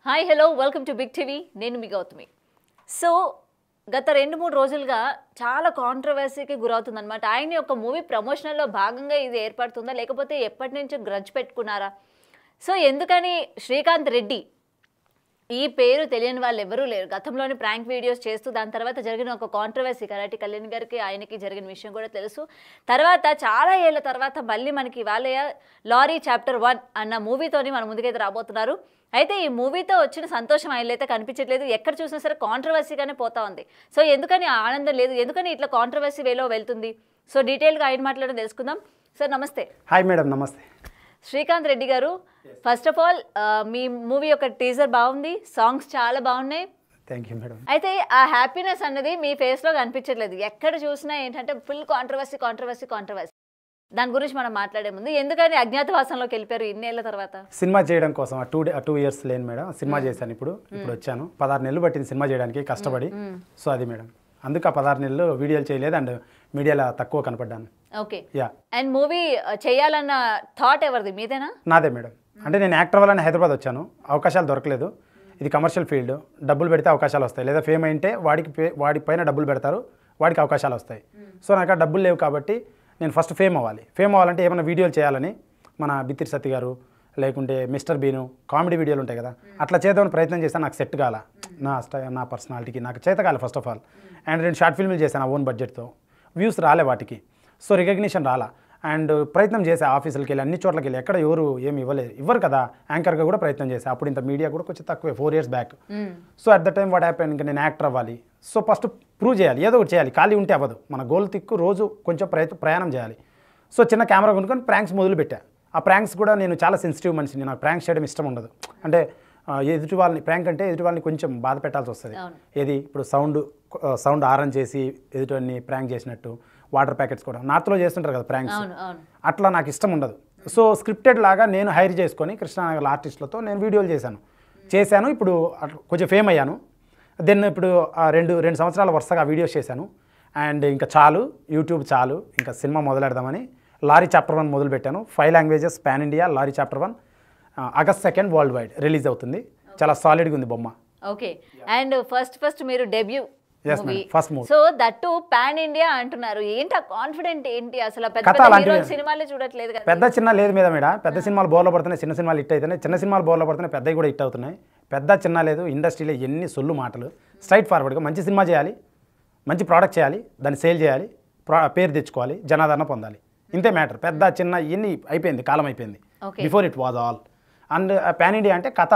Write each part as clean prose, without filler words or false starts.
Hi hello welcome to big TV. నేను మీ Gautami. So గత 2-3 రోజులుగా చాలా కాంట్రవర్సీకి గురవుతుందన్నమాట. ఆయన యొక్క మూవీ ప్రమోషనల్లో భాగంగా ఇది ఏర్పడుతుందా, లేకపోతే ఎప్పటి నుంచో గ్రడ్జ్ పెట్టుకున్నారా? సో ఎందుకని శ్రీకాంత్ రెడ్డి ఈ పేరు తెలియని వాళ్ళు ఎవరూ లేరు. గతంలోని ప్రాంక్ వీడియోస్ చేస్తూ దాని తర్వాత జరిగిన ఒక కాంట్రవర్సీ, కరాటి కళ్యాణ్ గారికి ఆయనకి జరిగిన విషయం కూడా తెలుసు. తర్వాత చాలా ఏళ్ల తర్వాత మళ్ళీ మనకి ఇవాళ లారీ చాప్టర్ 1 అన్న మూవీతోని మన ముందుకైతే రాబోతున్నారు. అయితే ఈ మూవీతో వచ్చిన సంతోషం ఆయనలో అయితే కనిపించట్లేదు. ఎక్కడ చూసినా సరే కాంట్రవర్సీగానే పోతా ఉంది. సో ఎందుకని ఆనందం లేదు, ఎందుకని ఇట్లా కాంట్రవర్సీ వేలో వెళ్తుంది? సో డీటెయిల్గా ఆయన మాట్లాడడం తెలుసుకుందాం. సార్ నమస్తే. హాయ్ మేడం, నమస్తే. శ్రీకాంత్ రెడ్డి గారు, first of all me movie యొక్క టీజర్ బాగుంది, సాంగ్స్ చాలా బాగున్నాయి. Thank you madam. అయితే ఆ హ్యాపీనెస్ అన్నది మీ ఫేస్లో కనిపించట్లేదు. ఎక్కడ చూసినా ఏంటంటే ఫుల్ కాంట్రవర్సీ కాంట్రవర్సీ కాంట్రవర్సీ. దాని గురించి మనం మాట్లాడే ముందు ఎందుకని అజ్ఞాతవాసంలోకి వెళ్ళిపోయారు ఇన్నేళ్ల తర్వాత? సినిమా చేయడం కోసం 2 ఇయర్స్ లేను మేడం. సినిమా చేశాను, ఇప్పుడు వచ్చాను. 16 నెలలు పట్టింది సినిమా చేయడానికి కష్టపడి. సో అది మేడం, అందుకు ఆ 16 నెలలు వీడియోలు చేయలేదు అండ్ మీడియాలో తక్కువ కనపడ్డాను. ఓకే. యా. అండ్ మూవీ చేయాలన్న థాట్ ఎవరిది, మీదేనా? నాదే మేడం. అంటే నేను యాక్టర్ వల్ల హైదరాబాద్ వచ్చాను, అవకాశాలు దొరకలేదు. ఇది కమర్షియల్ ఫీల్డ్, డబ్బులు పెడితే అవకాశాలు వస్తాయి, లేదా ఫేమ్ అయితే వాడి పైన డబ్బులు పెడతారు, వాడికి అవకాశాలు వస్తాయి. సో నాకు ఆ డబ్బులు లేవు కాబట్టి నేను ఫస్ట్ ఫేమ్ అవ్వాలంటే ఏమైనా వీడియోలు చేయాలని మన బిత్తిరి సత్తి గారు, లేకుంటే మిస్టర్ బీను కామెడీ వీడియోలు ఉంటాయి కదా, అట్లా చేద్దామని ప్రయత్నం చేశాను. నాకు సెట్ కాల, నా పర్సనాలిటీకి నాకు చేత కాలే first of all. And 2 short ఫిల్మ్లు చేశాను ఓన్ బడ్జెట్తో. వ్యూస్ రాలే వాటికి, సో రికగ్నిషన్ రాలా. అండ్ ప్రయత్నం చేసే ఆఫీసులకి వెళ్ళి అన్ని చోట్లకి వెళ్ళి ఎక్కడ ఎవరు ఏమి ఇవ్వరు కదా. యాంకర్గా కూడా ప్రయత్నం చేశాను. అప్పుడు ఇంత మీడియా కూడా కొంచెం తక్కువే, 4 years back. So at the time what happen, ఇంకా నేను యాక్టర్ అవ్వాలి. సో ఫస్ట్ ప్రూవ్ చేయాలి, ఏదో ఒకటి చేయాలి. ఖాళీ ఉంటే అవ్వదు, మన గోల్ తిక్కు రోజు కొంచెం ప్రయాణం చేయాలి. సో చిన్న కెమెరా కొనుక్కొని ప్రాంక్స్ మొదలుపెట్టా. ఆ ప్రాంక్స్ కూడా నేను చాలా సెన్సిటివ్ మనిషిని, నాకు ప్రాంక్స్ చేయడం ఇష్టం ఉండదు. అంటే ఎదుటి వాళ్ళని ప్రాంక్ అంటే ఎదుటి వాళ్ళని కొంచెం బాధ పెట్టాల్సి వస్తుంది. ఏది ఇప్పుడు సౌండ్ ఆరన్ చేసి ఎదుటిని ప్రాంక్ చేసినట్టు, వాటర్ ప్యాకెట్స్ కూడా నార్త్లో చేస్తుంటారు కదా ప్రాంక్స్, అట్లా నాకు ఇష్టం ఉండదు. సో స్క్రిప్టెడ్ లాగా నేను హైర్ చేసుకొని కృష్ణానగర్ ఆర్టిస్టులతో నేను వీడియోలు చేశాను. ఇప్పుడు కొంచెం ఫేమ్ అయ్యాను. దెన్ ఇప్పుడు 2 సంవత్సరాల వరుసగా వీడియోస్ చేశాను. అండ్ ఇంకా చాలు, యూట్యూబ్ చాలు, ఇంకా సినిమా మొదలెడదామని లారీ చాప్టర్ 1 మొదలు పెట్టాను. 5 languages pan India. Lorry chapter 1 August 2 world wide release అవుతుంది. చాలా సాలిడ్గా ఉంది బొమ్మ. ఓకే. అండ్ ఫస్ట్ మీరు debut first movie. So that to pan India అంటున్నారు. ఏంటి ఆ కాన్ఫిడెంట్ ఏంటి? అసలు సినిమాలే చూడట్లేదు కదా. పెద్ద చిన్న లేదు మీద మేడం. పెద్ద సినిమాలు బోర్లో పడుతున్నాయి, చిన్న సినిమాలు హిట్ అవుతున్నాయి. చిన్న సినిమాలు బోర్లో పడుతున్నాయి, పెద్దవి కూడా హిట్ అవుతున్నాయి. పెద్ద చిన్న లేదు, ఇండస్ట్రీలో ఎన్ని సొల్లు మాటలు. స్ట్రైట్ ఫార్వర్డ్గా మంచి సినిమా చేయాలి, మంచి ప్రోడక్ట్ చేయాలి, దాన్ని సేల్ చేయాలి, పేరు తెచ్చుకోవాలి, జనాదరణ పొందాలి. ఇంతే మ్యాటర్. పెద్ద చిన్న ఇన్ని అయిపోయింది, కాలం అయిపోయింది. Before it was all. And pan India అంటే కథ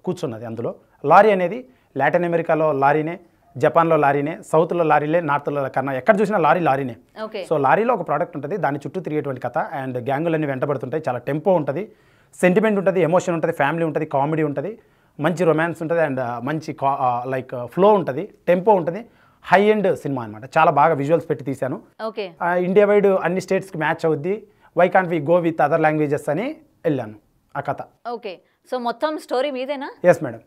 కూర్చున్నది అందులో. లారీ అనేది లాటిన్ అమెరికాలో లారీనే, జపాన్లో లారీనే, సౌత్లో లారీలే, నార్త్లో కన్నా ఎక్కడ చూసినా లారీనే. సో లారీలో ఒక ప్రోడక్ట్ ఉంటుంది, దాని చుట్టూ తిరిగేటువంటి కథ. అండ్ గ్యాంగులన్నీ వెంటబడుతుంటాయి. చాలా టెంపో ఉంటుంది, సెంటిమెంట్ ఉంటుంది, ఎమోషన్ ఉంటుంది, ఫ్యామిలీ ఉంటుంది, కామెడీ ఉంటుంది, మంచి రొమాన్స్ ఉంటుంది, అండ్ మంచి లైక్ ఫ్లో ఉంటుంది, టెంపో ఉంటుంది. హై ఎండ్ సినిమా అనమాట. చాలా బాగా విజువల్స్ పెట్టి తీశాను. ఇండియా వైడ్ అన్ని స్టేట్స్కి మ్యాచ్ అవుద్ది. Why can't we go with other languages అని వెళ్ళాను ఆ కథ. ఓకే. సో మొత్తం స్టోరీ మీదేనా? Yes madam.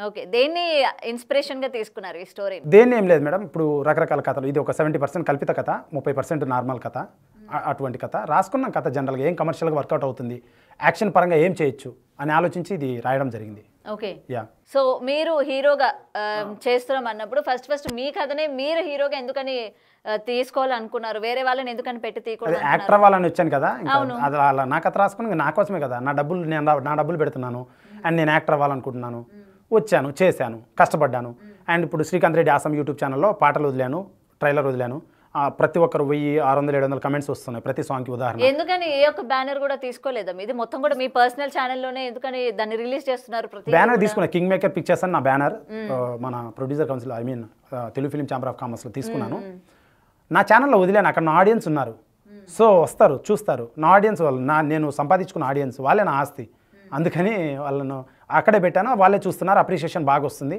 ఓకే. దేన్ని ఇన్స్పిరేషన్గా తీసుకున్నారు ఈ స్టోరీ? దేన్ని ఏం లేదు మేడం. ఇప్పుడు రకరకాల కథలు, ఇది ఒక 70% కల్పిత కథ, 30% నార్మల్ కథ. అటువంటి కథ రాసుకున్నాం. కథ జనరల్గా ఏం కమర్షియల్గా వర్కౌట్ అవుతుంది, యాక్షన్ పరంగా ఏం చేయొచ్చు అని ఆలోచించి ఇది రాయడం జరిగింది. ఓకే. యా. సో మీరు హీరోగా చేస్తున్నాం అన్నప్పుడు ఫస్ట్ మీ కథనే మీరు హీరోగా ఎందుకని తీసుకోవాలనుకున్నారు? వేరే వాళ్ళని ఎందుకని పెట్టి తీయకూడదు? యాక్టర్ వాళ్ళని వచ్చాను కదా, అది అలా నా కథ రాసుకుని నా కోసమే కదా. నా డబ్బులు పెడుతున్నాను అండ్ నేను యాక్టర్ అవ్వాలనుకుంటున్నాను. వచ్చాను, చేశాను, కష్టపడ్డాను. అండ్ ఇప్పుడు శ్రీకాంత్ రెడ్డి ఆసం యూట్యూబ్ ఛానల్లో పాటలు వదిలాను, ట్రైలర్ వదిలాను. ప్రతి ఒక్కరు 1600-700 కమెంట్స్ వస్తున్నాయి ప్రతి సాంగ్కి. ఉదాహరణ ఎందుకని ఏ ఒక్క బ్యానర్ కూడా తీసుకోలేదా మీది? మొత్తం కూడా మీ పర్సనల్ ఛానల్లోనే ఎందుకని దాన్ని రిలీజ్ చేస్తున్నారు? బ్యానర్ తీసుకున్నా, కింగ్ మేకర్ పిక్చర్స్ అని నా బ్యానర్, మన producer council Telugu film chamber of కామర్స్లో తీసుకున్నాను. నా ఛానల్లో వదిలేను. అక్కడ నా ఆడియన్స్ ఉన్నారు, సో వస్తారు, చూస్తారు. నా ఆడియన్స్ వాళ్ళు, నేను సంపాదించుకున్న ఆడియన్స్ వాళ్ళే నా ఆస్తి. అందుకని వాళ్ళను అక్కడే పెట్టాను, వాళ్ళే చూస్తున్నారు. అప్రిషియేషన్ బాగా వస్తుంది.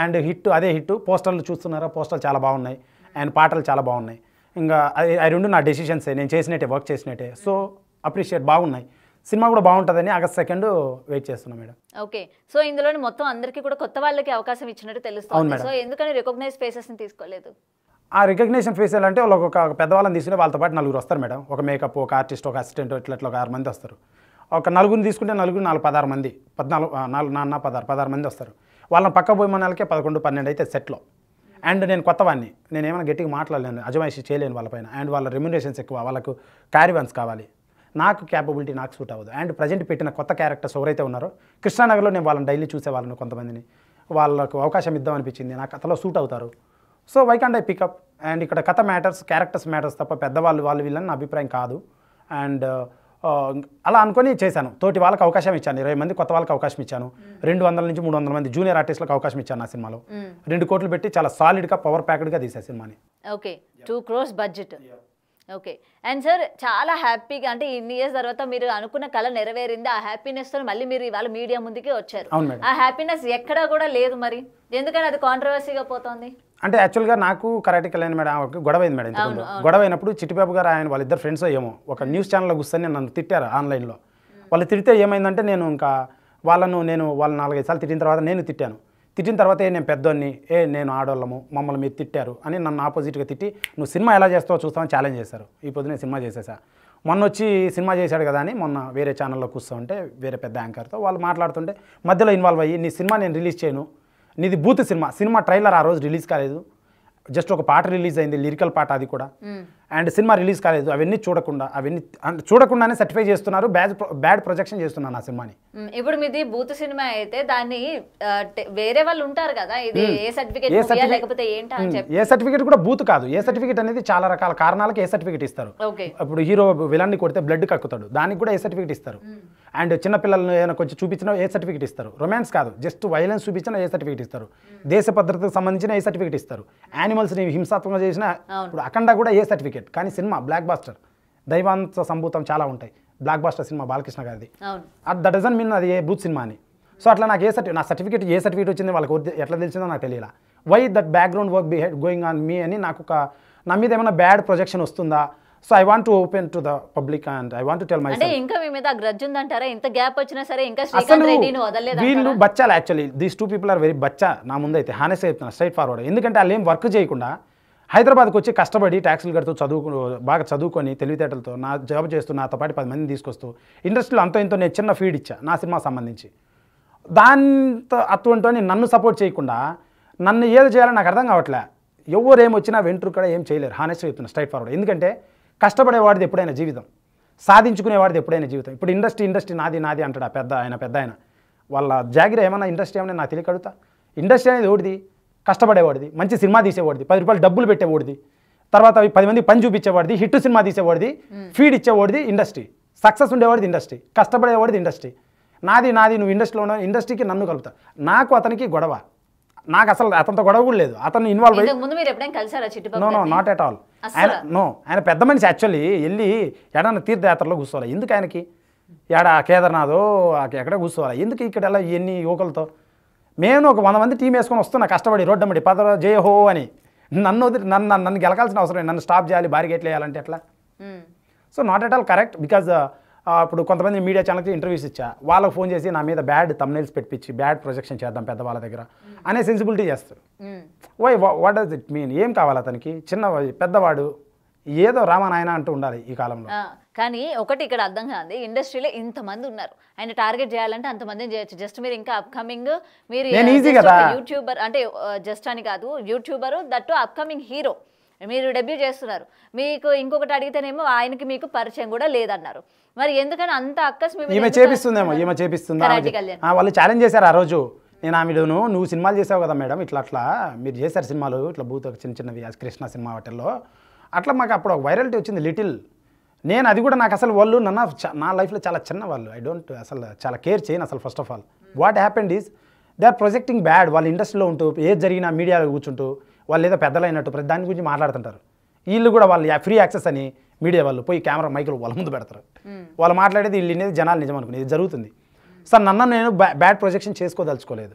అండ్ అదే హిట్. పోస్టర్లు చూస్తున్నారా? పోస్టర్లు చాలా బాగున్నాయి అండ్ పాటలు చాలా బాగున్నాయి. ఇంకా అవి 2 నా డెసిషన్సే, నేను చేసినట్టే, వర్క్ చేసినట్టే. సో అప్రిషియేట్ బాగున్నాయి. సినిమా కూడా బాగుంటుందని August 2 వెయిట్ చేస్తున్నాం మేడం. ఓకే. సో ఇందులోని మొత్తం అందరికీ కూడా కొత్త వాళ్ళకి అవకాశం ఇచ్చినట్టు తెలుస్తుంది. సో ఎందుకని రికగ్నైజ్ ఫేసెస్ని తీసుకోలేదు? ఆ రికగ్నేషన్ ఫేస్ అంటే ఒక పెద్దవాళ్ళని తీసుకుని వాళ్ళతో పాటు 4 వస్తారు మేడం. ఒక మేకప్, ఒక ఆర్టిస్ట్, ఒక అసిస్టెంట్, ఇట్లా ఒక 6 మంది వస్తారు. ఒక నలుగురిని తీసుకుంటే నలుగురు 16 మంది 16 మంది వస్తారు. వాళ్ళని పక్క పోయి మనలకే 11, 12 అయితే సెట్లో. అండ్ నేను కొత్తవాడిని, నేను ఏమైనా గట్టిగా మాట్లాడలేను, అజమాయిషి చేయలేను వాళ్ళపైన. అండ్ వాళ్ళ రెమ్యునరేషన్స్ ఎక్కువ, వాళ్ళకు క్యారీవన్స్ కావాలి, నాకు క్యాపబిలిటీ నాకు సూట్ అవ్వదు. అండ్ ప్రజెంట్ పెట్టిన కొత్త క్యారెక్టర్స్ ఎవరైతే ఉన్నారో కృష్ణానగర్లో నేను వాళ్ళని డైలీ చూసేవాళ్ళను, కొంతమందిని వాళ్ళకు అవకాశం ఇద్దాం అనిపించింది, నా కథలో సూట్ అవుతారు. So why can't I pick up. And ఇక్కడ కథ మ్యాటర్స్, క్యారెక్టర్స్ మ్యాటర్స్ తప్ప పెద్దవాళ్ళు వాళ్ళు వీళ్ళని నా అభిప్రాయం కాదు. అండ్ అలా అనుకొని చేశాను. తోటి వాళ్ళకి అవకాశం ఇచ్చాను, 20 మంది కొత్త వాళ్ళకి అవకాశం ఇచ్చాను, 200 నుంచి 300 మంది జూనియర్ ఆర్టిస్టులకు అవకాశం ఇచ్చాను నా సినిమాలో. 2 కోట్లు పెట్టి చాలా సాలిడ్గా పవర్ ప్యాక్డ్గా తీసే సినిమాని. Okay, 2 crores budget. Okay. And sir చాలా హ్యాపీగా, అంటే ఇన్ని ఇయర్స్ తర్వాత మీరు అనుకున్న కళ నెరవేరింది, ఆ హ్యాపీనెస్తో మళ్ళీ మీరు ఇవాళ మీడియా ముందుకే వచ్చారు. ఆ హ్యాపీనెస్ ఎక్కడా కూడా లేదు మరి, ఎందుకని అది కాంట్రవర్సీగా పోతుంది? అంటే యాక్చువల్గా నాకు కరాటికి వెళ్ళిన మేడం గొడవ అయింది మేడం. ఇంతకుముందు గొడవ అయినప్పుడు చిట్టిబాబు గారు ఆయన వాళ్ళిద్దరు ఫ్రెండ్స్ ఏమో ఒక న్యూస్ ఛానల్లో కూర్చొని నన్ను తిట్టారు ఆన్లైన్లో. వాళ్ళు తిడితే ఏమైందంటే నేను 4-5 సార్లు తిట్టిన తర్వాత నేను తిట్టాను. తిట్టిన తర్వాత నేను పెద్దోన్ని, నేను ఆడోళ్ళము, మమ్మల్ని మీరు తిట్టారు అని నన్ను ఆపోజిట్గా తిట్టి నువ్వు సినిమా ఎలా చేస్తావో చూస్తామని ఛాలెంజ్ చేశారు. ఈ పొద్దునే సినిమా చేసేసా. మొన్న వచ్చి సినిమా చేశాడు కదా అని మొన్న వేరే ఛానల్లో కూర్చోంటే వేరే పెద్ద యాంకర్తో వాళ్ళు మాట్లాడుతుంటే మధ్యలో ఇన్వాల్వ్ అయ్యి, నీ సినిమా నేను రిలీజ్ చేయను, నీది బూత్ సినిమా ట్రైలర్ ఆ రోజు రిలీజ్ కాలేదు, జస్ట్ ఒక పాట రిలీజ్ అయింది, లిరికల్ పాట, అది కూడా. అండ్ సినిమా రిలీజ్ కాలేదు, అవన్నీ చూడకుండానే సర్టిఫై చేస్తున్నారు, బ్యాడ్ ప్రొజెక్షన్ చేస్తున్నారు ఆ సినిమాని. ఇప్పుడు మీది బూత్ సినిమా అయితే దాన్ని వేరే వాళ్ళు ఉంటారు కదా, ఇది ఏ సర్టిఫికేట్ లేకపోతే ఏంటా అని చెప్పి. ఏ సర్టిఫికేట్ కూడా బూత్ కాదు. ఏ సర్టిఫికేట్ అనేది చాలా రకాల కారణాలకు ఏ సర్టిఫికేట్ ఇస్తారు. ఇప్పుడు హీరో విలన్ని కొడితే బ్లడ్ కక్కుతాడు, దానికి కూడా ఏ సర్టిఫికేట్ ఇస్తారు. అండ్ చిన్నపిల్లలను ఏమైనా కొంచెం చూపించినా ఏ సర్టిఫికేట్ ఇస్తారు. రొమాన్స్ కాదు, జస్ట్ వైలెన్స్ చూపించినా ఏ సర్టిఫికేట్ ఇస్తారు. దేశ భద్రతకు సంబంధించిన ఏ సర్టిఫికేట్ ఇస్తారు. యానిమల్స్ని హింసాత్మకంగా చేసిన ఇప్పుడు అఖండ కూడా ఏ సర్టిఫికేట్. కానీ సినిమా బ్లాక్ బాస్టర్, దైవాంశ సంభూతం చాలా ఉంటాయి. బ్లాక్ బాస్టర్ సినిమా బాలకృష్ణ గారిది. దట్ డజంట్ మీన్ అది ఏ బూత్ సినిమా అని. సో అట్లా నాకు నా సర్టిఫికేట్ ఏ సర్టిఫికేట్ వచ్చింది వాళ్ళకి ఎట్లా తెలిసిందో నాకు తెలియలా. Why that background work going on me అని నాకు నా మీద ఏమైనా బ్యాడ్ ప్రొజెక్షన్ వస్తుందా. So I want to open to the public and I want to tell myself. అంటే ఇంకా మీ మీద గ్రడ్జ్ ఉందంటారా? ఇంత గ్యాప్ వచ్చినా సరే ఇంకా శ్రీకాంత్ రెడ్డిని వదలలేదు. వీళ్ళు బచ్చాలు actually, these 2 people are very బచ్చా నా ముందైతే. హానెస్ట్గా చెప్తున్నా, స్ట్రైట్ ఫార్వర్డ్. ఎందుకంటే వాళ్ళు ఏం వర్క్ చేయకుండా హైదరాబాద్కి వచ్చి కష్టపడి ట్యాక్సీలు కడుతూ బాగా చదువుకొని తెలివితేటలతో నా జాబ్ చేస్తూ నాతో పాటు 10 మందిని తీసుకొస్తూ ఇండస్ట్రీలో ఇంతో నేను చిన్న ఫీడ్ ఇచ్చా నా సినిమా సంబంధించి. దాంతో అటువంటి నన్ను సపోర్ట్ చేయకుండా నన్ను ఏది చేయాలని నాకు అర్థం కావట్లే. ఎవరు ఏమొచ్చినా వెంట్రు కూడా ఏం చేయలేరు. హానెస్ట్గా చెప్తున్నా, స్ట్రైట్ ఫార్వర్డ్. ఎందుకంటే కష్టపడేవాడిది ఎప్పుడైనా జీవితం, సాధించుకునేవాడిది ఎప్పుడైనా జీవితం. ఇప్పుడు ఇండస్ట్రీ నాది అంటాడు ఆ పెద్ద ఆయన. వాళ్ళ జాగిర ఏమన్నా ఇండస్ట్రీ ఏమన్నా నాకు తెలియక అడుగుతా. ఇండస్ట్రీ అనేది ఎవడిది? కష్టపడేవాడిది, మంచి సినిమా తీసేవాడిది, 10 రూపాయలు డబ్బులు పెట్టేవాడిది, తర్వాత 10 మంది పని చూపించేవాడిది, హిట్ సినిమా తీసేవాడిది, ఫీడ్ ఇచ్చేవాడిది ఇండస్ట్రీ, సక్సెస్ ఉండేవాడిది ఇండస్ట్రీ, కష్టపడేవాడిది ఇండస్ట్రీ. నాది నువ్వు ఇండస్ట్రీలో ఉన్న ఇండస్ట్రీకి నన్ను కలుపుతా. నాకు అతనికి గొడవ, నాకు అసలు అతనితో గొడవ కూడా లేదు. అతను ఇన్వాల్వ్ అయ్యి నో నాట్ ఎట్ ఆల్. ఆయన పెద్ద మనిషి. యాక్చువల్లీ వెళ్ళి ఎడన్నా తీర్థయాత్రలో కూర్చోవాలి ఎందుకు ఆయనకి? కేదార్నాథో ఎక్కడ కూర్చోవాలి ఎందుకు? ఇక్కడ ఎలా ఎన్ని యువకులతో నేను ఒక 100 మంది టీం వేసుకొని వస్తున్నా కష్టపడి రోడ్డమ్మడి పద జయ హో అని. నన్ను గెలకాల్సిన అవసరం, నన్ను స్టాప్ చేయాలి, బారిగేట్లు వేయాలంటే ఎట్లా? So not at all correct. Because ఇప్పుడు కొంతమంది మీడియా ఛానల్కి ఇంటర్వ్యూస్ ఇచ్చా, వాళ్ళకి ఫోన్ చేసి నా మీద బ్యాడ్ థంబ్నెయిల్స్ పెట్టించి బ్యాడ్ ప్రొజెక్షన్ చేద్దాం పెద్దవాళ్ళ దగ్గర అనే సెన్సిబిలిటీ చేస్తారు. What does it mean? ఏం కావాలి అతనికి? పెద్దవాడు ఏదో రామానాయన అంటూ ఉండాలి ఈ కాలంలో. కానీ ఒకటి ఇక్కడ అర్థం కాదు, ఇండస్ట్రీలో ఇంతమంది ఉన్నారు, ఆయన టార్గెట్ చేయాలంటే అంతమందిని చేయొచ్చు. జస్ట్ మీరు ఇంకా అప్కమింగ్ మీరు యూట్యూబర్, అంటే జస్ట్ అని కాదు, యూట్యూబర్, దట్టు అప్కమింగ్ హీరో, మీరు డెబ్యూ చేస్తున్నారు. మీకు ఇంకొకటి అడిగితేనేమో ఆయనకి మీకు పరిచయం కూడా లేదన్నారు. మరి ఎందుకని అంత అక్కస్? ఈమె చేపిస్తుందేమో, ఈమె చేపిస్తుందా? వాళ్ళు ఛాలెంజ్ చేశారు ఆ రోజు. నేను ఆమెను, నువ్వు సినిమాలు చేసావు కదా మేడం, ఇట్లా మీరు చేశారు సినిమాలు, ఇట్లా బూత్ చిన్నవి కృష్ణ సినిమా వాటిల్లో అట్లా మాకు అప్పుడు ఒక వైరాలిటీ వచ్చింది లిటిల్. నేను అది కూడా నాకు అసలు వాళ్ళు నా లైఫ్లో చాలా చిన్న వాళ్ళు, ఐ డోంట్ అసలు చాలా కేర్ చేయను అసలు. First of all what happened is they are projecting bad. వాళ్ళు ఇండస్ట్రీలో ఉంటూ ఏది జరిగినా మీడియాలో కూర్చుంటూ వాళ్ళు ఏదో పెద్దలైనట్టు ప్రతి దాని గురించి మాట్లాడుతుంటారు. వీళ్ళు కూడా వాళ్ళు ఫ్రీ యాక్సెస్ అని మీడియా వాళ్ళు పోయి కెమెరా మైకులు వాళ్ళ ముందు పెడతారు. వాళ్ళు మాట్లాడేది వీళ్ళు వినేది జనాలు నిజం అనుకునేది జరుగుతుంది. సార్ నన్ను నేను బ్యాడ్ ప్రొజెక్షన్ చేసుకోదలుచుకోలేదు.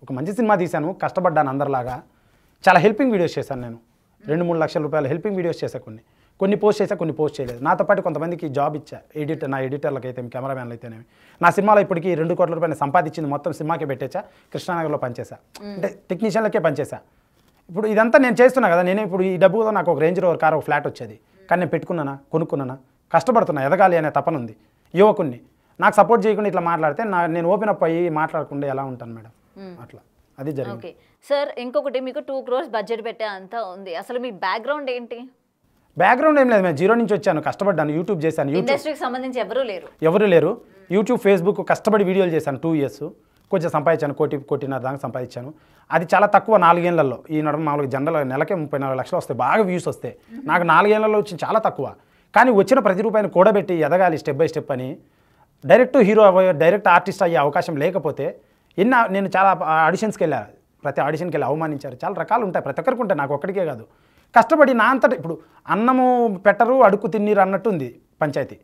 ఒక మంచి సినిమా తీశాను, కష్టపడ్డాను అందరిలాగా. చాలా హెల్పింగ్ వీడియోస్ చేశాను నేను, 2-3 లక్షల రూపాయలు హెల్పింగ్ వీడియోస్ చేశా. కొన్ని పోస్ట్ చేశా, కొన్ని పోస్ట్ చేయలేదు. నాతో పాటు కొంతమందికి జాబ్ ఇచ్చా, నా ఎడిటర్లకు అయితే, కెమెరామ్యాన్లు అయితేనేమి. నా సినిమాలో ఇప్పటికీ 2 కోట్ల రూపాయలు సంపాదించింది మొత్తం సినిమాకే పెట్టేచ్చా. కృష్ణానగర్లో పనిచేసా, అంటే టెక్నీషియన్లకే పనిచేసా. ఇప్పుడు ఇదంతా నేను చేస్తున్నా కదా. నేను ఇప్పుడు ఈ డబ్బుతో నాకు ఒక రేంజ్ రోవర్ కార్, ఒక ఫ్లాట్ వచ్చేది. కానీ నేను కొనుక్కున్నానా, కష్టపడుతున్నా, ఎదగాలి అనే తపన ఉంది. యువకుణ్ణి నాకు సపోర్ట్ చేయకుండా ఇట్లా మాట్లాడితే నేను ఓపెన్ అప్ అయ్యి మాట్లాడకుండా ఎలా ఉంటాను మేడం అట్లా అది జరిగింది. ఓకే సార్, ఇంకొకటి మీకు 2 crores బడ్జెట్ పెట్టే అంత ఉంది, అసలు మీ బ్యాక్గ్రౌండ్ ఏంటి? బ్యాక్గ్రౌండ్ ఏం లేదు, మేము 0 నుంచి వచ్చాను, కష్టపడ్డాను, యూట్యూబ్ చేశాను. ఇండస్ట్రీకి సంబంధించి ఎవరు లేరు. యూట్యూబ్ ఫేస్బుక్ కష్టపడి వీడియోలు చేశాను 2 years, కొంచెం సంపాదించాను, కోటిన్నర దాకా సంపాదించాను. అది చాలా తక్కువ 4 ఏళ్లలో. ఈ నడుమ మామూలుగా జనరల్ నెలకే 34 లక్షలు వస్తాయి, బాగా వ్యూస్ వస్తాయి. నాకు 4 ఏళ్లలో వచ్చింది చాలా తక్కువ. కానీ వచ్చిన ప్రతి రూపాయిని కూడబెట్టి ఎదగాలి స్టెప్ బై స్టెప్ అని, డైరెక్ట్ హీరో డైరెక్ట్ ఆర్టిస్ట్ అయ్యే అవకాశం లేకపోతే నేను చాలా ఆడిషన్స్కి వెళ్ళాను. ప్రతి ఆడిషన్కి వెళ్ళి అవమానించారు. చాలా రకాలు ఉంటాయి, ప్రతి ఒక్కరికి ఉంటాయి, నాకు ఒక్కడికే కాదు. కష్టపడి నా అంతటి ఇప్పుడు అన్నము పెట్టరు అడుక్కు తిన్నీరు అన్నట్టు ఉంది పంచాయతీ.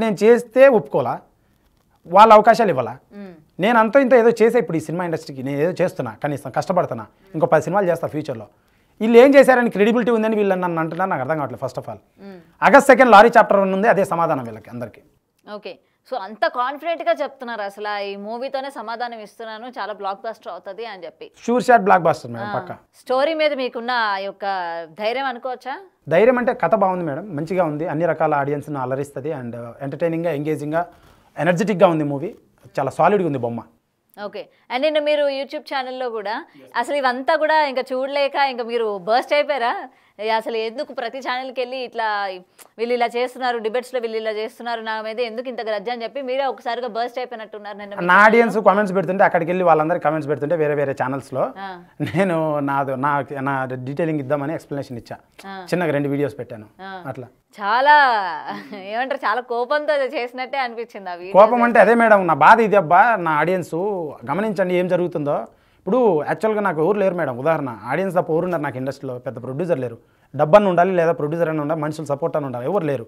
నేను చేస్తే ఒప్పుకోలా, వాళ్ళ అవకాశాలు ఇవ్వాలా. నేను అంత ఇంత ఏదో చేసే ఇప్పుడు ఈ సినిమా ఇండస్ట్రీకి నేను ఏదో చేస్తున్నా, కనీసం కష్టపడుతున్నా, ఇంకో 10 సినిమాలు చేస్తా ఫ్యూచర్లో. వీళ్ళు ఏం చేశారని క్రెడిబిలిటీ ఉందని వీళ్ళు నన్ను అంటున్నారు, నాకు అర్థం కావట్లేదు. First of all August 2 lorry chapter 1 ఉంది, అదే సమాధానం వీళ్ళకి అందరికీ. ఓకే, సో అంత కాన్ఫిడెంట్గా చెప్తున్నారు అసలు ఈ మూవీతోనే సమాధానం ఇస్తున్నాను, చాలా బ్లాక్ బస్టర్ అవుతుంది అని చెప్పి. Sure shot block buster madam పక్క. స్టోరీ మీద మీకున్న యొక్క ధైర్యం అనుకోవచ్చా? ధైర్యం అంటే కథ బాగుంది మేడం, మంచిగా ఉంది, అన్ని రకాల ఆడియన్స్ని అలరిస్తుంది, అండ్ ఎంటర్టైనింగ్గా ఎంగేజింగ్గా ఎనర్జెటిక్గా ఉంది మూవీ, చాలా సాలిడ్గా ఉంది బొమ్మ. ఓకే, అండ్ నిన్న మీరు యూట్యూబ్ ఛానల్లో కూడా అసలు ఇవంతా కూడా ఇంకా చూడలేక ఇంకా మీరు బర్స్ట్ అయిపోయారా? అసలు ఎందుకు ప్రతి ఛానల్కి వెళ్ళి ఇట్లా వీళ్ళు ఇలా చేస్తున్నారు, డిబేట్స్లో వీళ్ళు ఇలా చేస్తున్నారు, నా మీద ఎందుకు ఇంత గ్రజ్జ అని చెప్పి మీరే ఒకసారిగా బర్స్ట్ అయిపోయినట్టున్నారు. నిన్న నా ఆడియన్స్ కామెంట్స్ పెడుతుంటే అక్కడికి వెళ్ళి వాళ్ళందరూ కామెంట్స్ పెడుతుంటే వేరే ఛానల్స్లో నేను నా డీటెయిలింగ్ ఇద్దామని ఎక్స్ప్లెనేషన్ ఇచ్చా, చిన్నగా 2 వీడియోస్ పెట్టాను. అట్లా చాలా ఏమంటారు, చాలా కోపంతో చేసినట్టే అనిపించింది అవి. కోపం అంటే అదే మేడం, నా బాధ ఇది. అబ్బా నా ఆడియన్స్ గమనించండి ఏం జరుగుతుందో. ఇప్పుడు యాక్చువల్గా నాకు ఎవరు లేరు మేడం, ఉదాహరణ ఆడియన్స్ తప్ప ఎవరున్నారు నాకు ఇండస్ట్రీలో, పెద్ద ప్రొడ్యూసర్ లేరు. డబ్బన్న ఉండాలి లేదా ప్రొడ్యూసర్ అని ఉండాలి, మనుషులు సపోర్ట్ అని ఉండాలి, ఎవరు లేరు.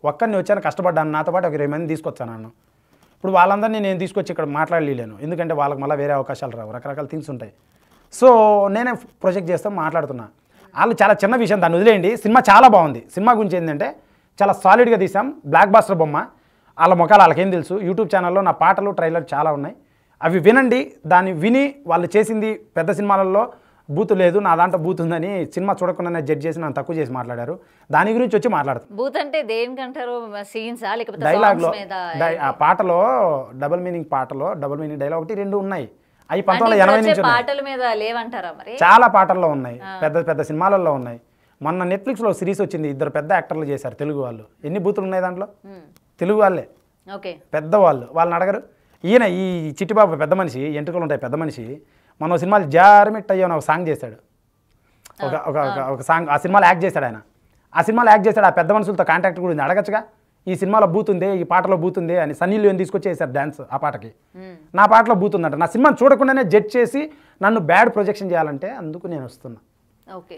ఒక్కరిని వచ్చాను, కష్టపడ్డాను, నాతో పాటు ఒక 20 మంది తీసుకొచ్చాను నన్ను. ఇప్పుడు వాళ్ళందరినీ నేను తీసుకొచ్చి ఇక్కడ మాట్లాడలేను, ఎందుకంటే వాళ్ళకి మళ్ళీ వేరే అవకాశాలు రావు, రకరకాల థింగ్స్ ఉంటాయి. సో నేనే ప్రొజెక్ట్ చేస్తాను, మాట్లాడుతున్నా. వాళ్ళు చాలా చిన్న విషయం, దాన్ని వదిలేయండి. సినిమా చాలా బాగుంది. సినిమా గురించి ఏంటంటే చాలా సాలిడ్గా తీసాం, బ్లాక్ బాస్టర్ బొమ్మ. వాళ్ళ ముఖాలు వాళ్ళకేం తెలుసు. యూట్యూబ్ ఛానల్లో నా పాటలు ట్రైలర్ చాలా ఉన్నాయి, అవి వినండి. దాన్ని విని వాళ్ళు చేసింది పెద్ద సినిమాలలో బూత్ లేదు, నా దాంట్లో బూత్ ఉందని సినిమా చూడకుండానే జడ్జ్ చేసి నన్ను తక్కువ చేసి మాట్లాడారు. దాని గురించి వచ్చి మాట్లాడుతాను. బూత్ అంటే దేనికంటారు? సీన్సా లేకపోతే డైలాగ్లో? ఆ పాటలో డబుల్ మీనింగ్ డైలాగ్ 1, 2 ఉన్నాయి. అవి 1980 నుంచి పాటల మీద లేవంటారా మరి? చాలా పాటల్లో ఉన్నాయి, పెద్ద సినిమాలలో ఉన్నాయి. మొన్న నెట్ఫ్లిక్స్లో సిరీస్ వచ్చింది, 2 పెద్ద యాక్టర్లు చేశారు తెలుగు వాళ్ళు. ఎన్ని బూతులు ఉన్నాయి దాంట్లో? తెలుగు వాళ్ళే, పెద్దవాళ్ళు. వాళ్ళని అడగరు. ఈయన ఈ చిట్టిబాబు పెద్ద మనిషి, ఎంట్రుకలు ఉంటాయి పెద్ద మనిషి, మన సినిమాలు జారమిట్ అయ్యో ఒక సాంగ్ చేశాడు, ఒక సాంగ్. ఆ సినిమాలో యాక్ట్ చేశాడు ఆయన. ఆ సినిమాలో యాక్ట్ చేశాడు. ఆ పెద్ద మనుషులతో కాంటాక్ట్ కూడా ఉంది, అడగచ్చుగా ఈ సినిమాలో బూత్ ఉంది, ఈ పాటలో బూత్ ఉంది అని. సన్నీ లియోని తీసుకొచ్చి వేశారు డ్యాన్స్ ఆ పాటకి. నా పాటలో బూత్ ఉందంట. నా సినిమాని చూడకుండానే జడ్జ్ చేసి నన్ను బ్యాడ్ ప్రొజెక్షన్ చేయాలంటే అందుకు నేను వస్తున్నా.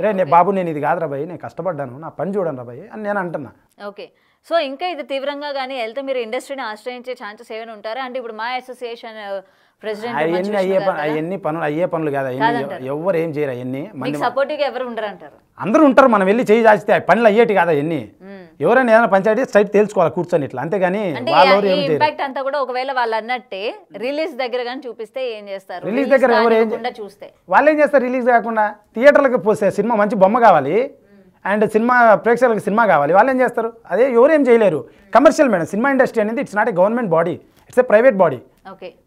రే బాబు, నేను ఇది కాదు రాబాయి, నేను కష్టపడ్డాను, నా పని చూడండి రాబాయి అని నేను అంటున్నా. ఓకే, సో ఇంకా ఇది తీవ్రంగా కానీ వెళ్తే మీరు ఇండస్ట్రీని ఆశ్రయించే ఛాన్సెస్ ఏమైనా ఉంటారా? అంటే ఇప్పుడు మా అసోసియేషన్ ప్రెసిడెంట్ అవన్నీ పనులు అయ్యే పనులు కాదు, ఎవరు ఏం చేయరు. అవన్నీ సపోర్టివ్గా ఎవరు ఉండరు అంటారు? అందరూ ఉంటారు, మనం వెళ్ళి చేయి చాచితే పనులు అయ్యేటి కాదు అవన్నీ. ఎవరైనా ఏదైనా పంచాయతీ స్ట్రైట్ తెలుసుకోవాలి కూర్చొని ఇట్లా, అంతేగాని ఇంపాక్ట్ అంతా కూడా ఒకవేళ వాళ్ళు అన్నట్టే రిలీజ్ దగ్గర కానీ చూపిస్తే ఏం చేస్తారు? రిలీజ్ దగ్గర ఎవరు చూస్తే వాళ్ళు ఏం చేస్తారు? రిలీజ్ కాకుండా థియేటర్లకు పోస్తే సినిమా మంచి బొమ్మ కావాలి, అండ్ సినిమా ప్రేక్షకులకు సినిమా కావాలి, వాళ్ళు ఏం చేస్తారు? అదే ఎవరేం చేయలేరు. కమర్షియల్ మేడం, సినిమా ఇండస్ట్రీ అనేది it's not a government body, it's a private body.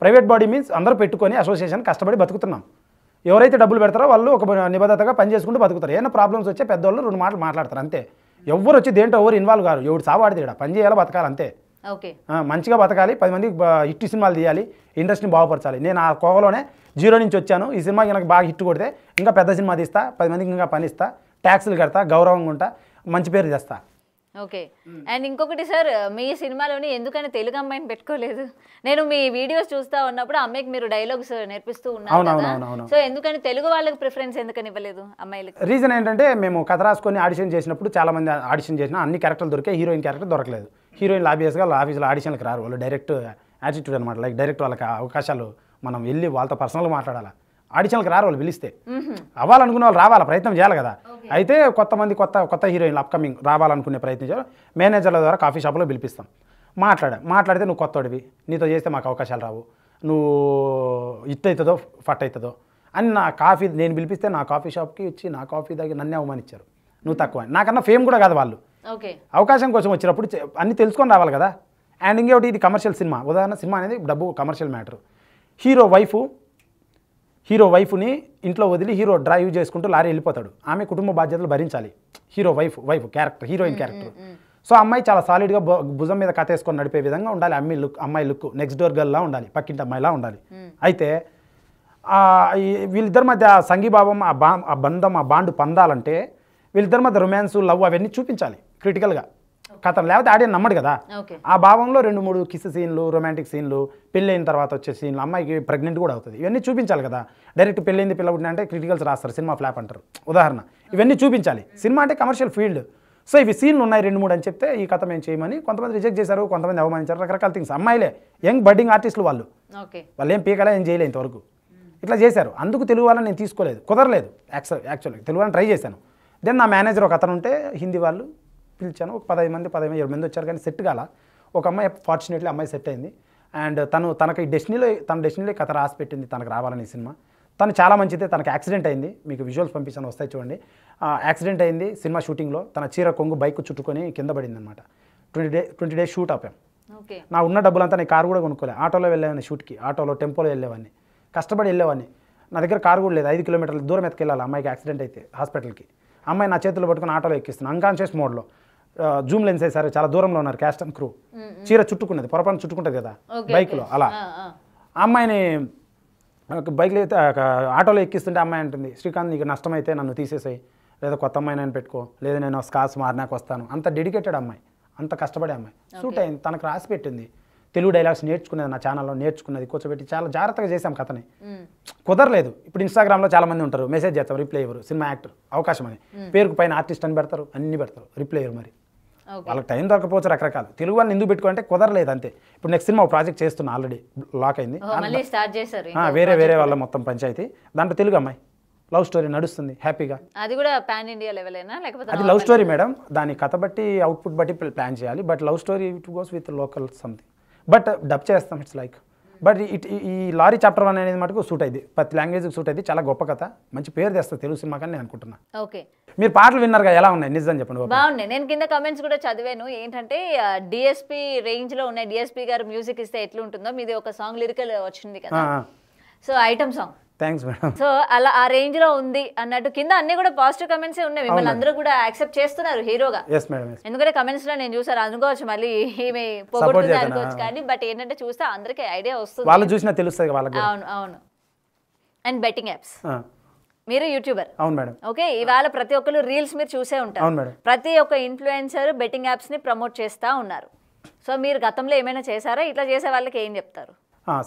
Private body means అందరూ పెట్టుకొని అసోసియేషన్ కష్టపడి బతుకుతున్నాం. ఎవరైతే డబ్బులు పెడతారో వాళ్ళు ఒక నిబద్ధతగా పని చేసుకుంటూ బతుకుతారు. ఏమైనా ప్రాబ్లమ్స్ వచ్చే పెద్దవాళ్ళు 2 మాటలు మాట్లాడతారు అంతే. ఎవరు వచ్చి దేంట్లో ఎవరు ఇన్వాల్వ్ కారు, ఎవరు సావాడితే ఇక్కడ పని చేయాలో బతకాలి అంతే. మంచిగా బతకాలి, 10 మందికి హిట్ సినిమాలు తీయాలి, ఇండస్ట్రీని బాగుపరచాలి. నేను ఆ కోవలోనే 0 నుంచి వచ్చాను. ఈ సినిమాకి నాకు బాగా హిట్ కొడితే ఇంకా పెద్ద సినిమా తీస్తా, 10 మందికి ఇంకా పని ఇస్తా, ట్యాక్సులు కడతా, గౌరవంగా ఉంటా, మంచి పేరు తెస్తా. ఓకే, అండ్ ఇంకొకటి సార్, మీ సినిమాలోని ఎందుకని తెలుగు అమ్మాయిని పెట్టుకోలేదు? నేను మీ వీడియోస్ చూస్తా ఉన్నప్పుడు అమ్మాయికి మీరు డైలాగ్స్ నేర్పిస్తూ ఉన్నారు, సో ఎందుకని తెలుగు వాళ్ళకి ప్రిఫరెన్స్ ఎందుకని ఇవ్వలేదు అమ్మాయిలకి? రీజన్ ఏంటంటే మేము కథ రాసుకొని ఆడిషన్ చేసినప్పుడు చాలా మంది ఆడిషన్ చేసిన అన్ని క్యారెక్టర్లు దొరికాయి, హీరోయిన్ క్యారెక్టర్ దొరకలేదు. హీరోయిన్లు ఆబ్వియస్గా ఆఫీస్లో ఆడిషన్లకు రారు, వాళ్ళు డైరెక్ట్ యాటిట్యూడ్ అనమాట, లైక్ డైరెక్ట్ వాళ్ళకి అవకాశాలు మనం వెళ్ళి వాళ్ళతో పర్సనల్గా మాట్లాడాలి. ఆడిషన్కి రారు, వాళ్ళు పిలిస్తే అవ్వాలనుకునే వాళ్ళు రావాలా, ప్రయత్నం చేయాలి కదా. అయితే కొత్త హీరోయిన్లు అప్కమింగ్ రావాలనుకునే ప్రయత్నం చేయాలి. మేనేజర్ల ద్వారా కాఫీ షాప్లో పిలిపిస్తాం, మాట్లాడితే నువ్వు కొత్తోడివి, నీతో చేస్తే మాకు అవకాశాలు రావు, నువ్వు ఇట్ అవుతుందో ఫట్ అవుతుందో అని నేను పిలిపిస్తే నా కాఫీ షాప్కి వచ్చి నా కాఫీ దగ్గర నన్నే అవమానించారు. నువ్వు తక్కువ, నాకన్నా ఫేమ్ కూడా కాదు వాళ్ళు. అవకాశం కోసం వచ్చినప్పుడు అన్నీ తెలుసుకొని రావాలి కదా. అండ్ ఇంకోటి ఇది కమర్షియల్ సినిమా. ఉదాహరణ సినిమా అనేది డబ్బు కమర్షియల్ మ్యాటర్. హీరో వైఫ్ని ఇంట్లో వదిలి హీరో డ్రైవ్ చేసుకుంటూ లారీ వెళ్ళిపోతాడు. ఆమె కుటుంబ బాధ్యతలు భరించాలి. Hero wife character, heroine character. So అమ్మాయి చాలా సాలిడ్గా భుజం మీద కథేసుకొని నడిపే విధంగా ఉండాలి. అమ్మాయి లుక్ నెక్స్ట్ డోర్ గర్ల్లా ఉండాలి, పక్కింటి అమ్మాయిలా ఉండాలి. అయితే వీళ్ళిద్దరి మధ్య సంఘీభావం, ఆ బంధం, ఆ బాండ్ పొందాలంటే వీళ్ళిద్దరి మధ్య రొమాన్స్, లవ్ అవన్నీ చూపించాలి క్రిటికల్గా. కథ లేకపోతే ఆడియన్ నమ్మడు కదా. ఆ భావంలో 2-3 కిస్ సీన్లు, రొమాంటిక్ సీన్లు, పెళ్ళి అయిన తర్వాత వచ్చే సీన్లు, అమ్మాయికి ప్రెగ్నెంట్ కూడా అవుతుంది, ఇవన్నీ చూపించాలి కదా. డైరెక్ట్ పెళ్ళైంది పిల్ల పుట్టిన అంటే క్రిటికల్స్ రాస్తారు, సినిమా ఫ్లాప్ అంటారు ఉదాహరణ. ఇవన్నీ చూపించాలి. సినిమా అంటే కమర్షియల్ ఫీల్డ్. సో ఇవి సీన్లు ఉన్నాయి 2-3 అని చెప్తే ఈ కథ మేము చేయమని కొంతమంది రిజెక్ట్ చేశారు, కొంతమంది అవమానించారు, రకరకాల థింగ్స్. అమ్మాయిలే యంగ్ బడ్డింగ్ ఆర్టిస్టులు వాళ్ళు ఏం పీకలే, ఏం చేయలేదు ఇంతవరకు. ఇట్లా చేశారు. అందుకు తెలుగు వాళ్ళని నేను తీసుకోలేదు, కుదరలేదు. యాక్చువల్లీ తెలుగు వాళ్ళని ట్రై చేశాను. దెన్ నా మేనేజర్ ఒక అతను ఉంటే హిందీ వాళ్ళు పిలిచాను. ఒక 15 మంది 17 మంది వచ్చారు, కానీ సెట్ కాల. ఒక అమ్మాయి ఫార్చునేట్లీ అమ్మాయి సెట్ అయింది. అండ్ తనకి డెస్టినీలో కథ రాసి పెట్టింది తనకు రావాలని సినిమా. తను చాలా మంచిదే. తనకు యాక్సిడెంట్ అయింది, మీకు విజువల్స్ పంపించాను, వస్తాయి చూడండి. యాక్సిడెంట్ అయింది సినిమా షూటింగ్లో. తన చీర కొంగు బైక్ చుట్టుకొని కింద పడింది అనమాట. 20 డేస్ షూట్ ఆపాం. నా ఉన్న డబ్బులంతా నేను కారు కూడా కొనుక్కోలే, ఆటోలో వెళ్ళేవాడిని షూట్కి, ఆటోలో టెంపోలో వెళ్ళేవాడిని, కష్టపడి వెళ్ళేవాడిని. నా దగ్గర కారు కూడా లేదు, 5 కిలోమీటర్ల దూరం ఎత్తుకెళ్ళాలి అమ్మాయికి యాక్సిడెంట్ అయితే హాస్పిటల్కి. అమ్మాయి నా చేతుల్లో పట్టుకుని ఆటోలో ఎక్కిస్తున్నాను, అన్కాన్షియస్ మోడ్లో. జూమ్ లెన్స్ వేసారు, చాలా దూరంలో ఉన్నారు క్యాస్ట్ అండ్ క్రూ. చీర చుట్టుకున్నది, పొరపాటు చుట్టుకుంటుంది కదా బైక్లో, అలా అమ్మాయిని బైక్లో ఆటోలో ఎక్కిస్తుంటే అమ్మాయి అంటుంది, శ్రీకాంత్ నీకు నష్టమైతే నన్ను తీసేసాయి, లేదా కొత్త అమ్మాయి నేను పెట్టుకో, లేదా నేను స్కార్స్ మారినాక వస్తాను. అంత డెడికేటెడ్ అమ్మాయి, అంత కష్టపడే అమ్మాయి. సూట్ అయింది, తనకు రాసి పెట్టింది. తెలుగు డైలాగ్స్ నేర్చుకునేది, నా ఛానల్లో నేర్చుకున్నది, కూర్చోబెట్టి చాలా జాగ్రత్తగా చేసాం కథని. కుదరలేదు. ఇప్పుడు ఇన్స్టాగ్రామ్లో చాలా మంది ఉంటారు, మెసేజ్ చేస్తాం, రిప్లై ఇవ్వరు. సినిమా యాక్టర్ అవకాశం అని పేరుకు పైన ఆర్టిస్ట్ అని పెడతారు, అన్ని పెడతారు, రిప్లై ఇవ్వరు. మరి వాళ్ళకి టైం దొరకపోవచ్చు రకరకాలు. తెలుగు వాళ్ళని ఎందుకు పెట్టుకుంటే కుదరలేదు అంతే. ఇప్పుడు నెక్స్ట్ సినిమా ప్రాజెక్ట్ చేస్తున్నా, ఆల్రెడీ లాక్ అయింది. వేరే వాళ్ళ మొత్తం పంచాయతీ. దాంట్లో తెలుగు అమ్మాయి, లవ్ స్టోరీ నడుస్తుంది హ్యాపీగా. అది కూడా పాన్ ఇండియా లెవెలేనా లేకపోతే? అది లవ్ స్టోరీ మేడం, దాని కథ బట్టి అవుట్పుట్ బట్టి ప్లాన్ చేయాలి. But love story it goes with local something. But dub చేస్తాం, ఇట్స్ లైక్. బట్ ఈ లారీ చాప్టర్ 1 అనేది మటుకు సూట్ అయింది, ప్రతి లాంగ్వేజ్కి సూట్ అయింది. చాలా గొప్ప కథ, మంచి పేరు తెస్తుంది తెలుగు సినిమా కానీ నేను అనుకుంటున్నా. ఓకే, మీరు పాటలు విన్నారుగా, ఎలా ఉన్నాయి నిజం చెప్పండి. బాగున్నాయి. నేను కింద కమెంట్స్ కూడా చదివాను. ఏంటంటే డిఎస్పీ రేంజ్ లో ఉన్నాయి, డిఎస్పీ గారు మ్యూజిక్ ఇస్తే ఎట్లుంటుందో. మీది ఒక సాంగ్ లిరికల్ వచ్చింది కదా, so item song. Thanks madam. So అలా ఆ రేంజ్ లో ఉంది అన్నట్టు కింద అన్ని కూడా పాజిటివ్ కమెంట్స్ ఉన్నాయి. మిమ్మల్ని అందరూ కూడా యాక్సెప్ట్ చేస్తున్నారు హీరోగా. ఎందుకంటే కమెంట్స్ లో నేను చూసాను, అనుకోవచ్చు మళ్ళీ ఈమె పొగడుతుంది అనుకోవచ్చు, కానీ బట్ ఏంటంటే చూస్తే అందరికి ఐడియా వస్తుంది, వాళ్ళు చూసినా తెలుస్తుంది వాళ్ళకి. అవును. అండ్ బెట్టింగ్ యాప్స్, మీరు యూట్యూబర్. అవును మేడం. ఓకే, ఇవాళ ప్రతి ఒక్కరు రీల్స్ మీరు చూసే ఉంటారు. ప్రతి ఒక్క ఇన్ఫ్లుయెన్సర్ బెట్టింగ్ యాప్స్ ని ప్రమోట్ చేస్తా ఉన్నారు. సో మీరు గతంలో ఏమైనా చేశారా? ఇట్లా చేసే వాళ్ళకి ఏం చెప్తారు?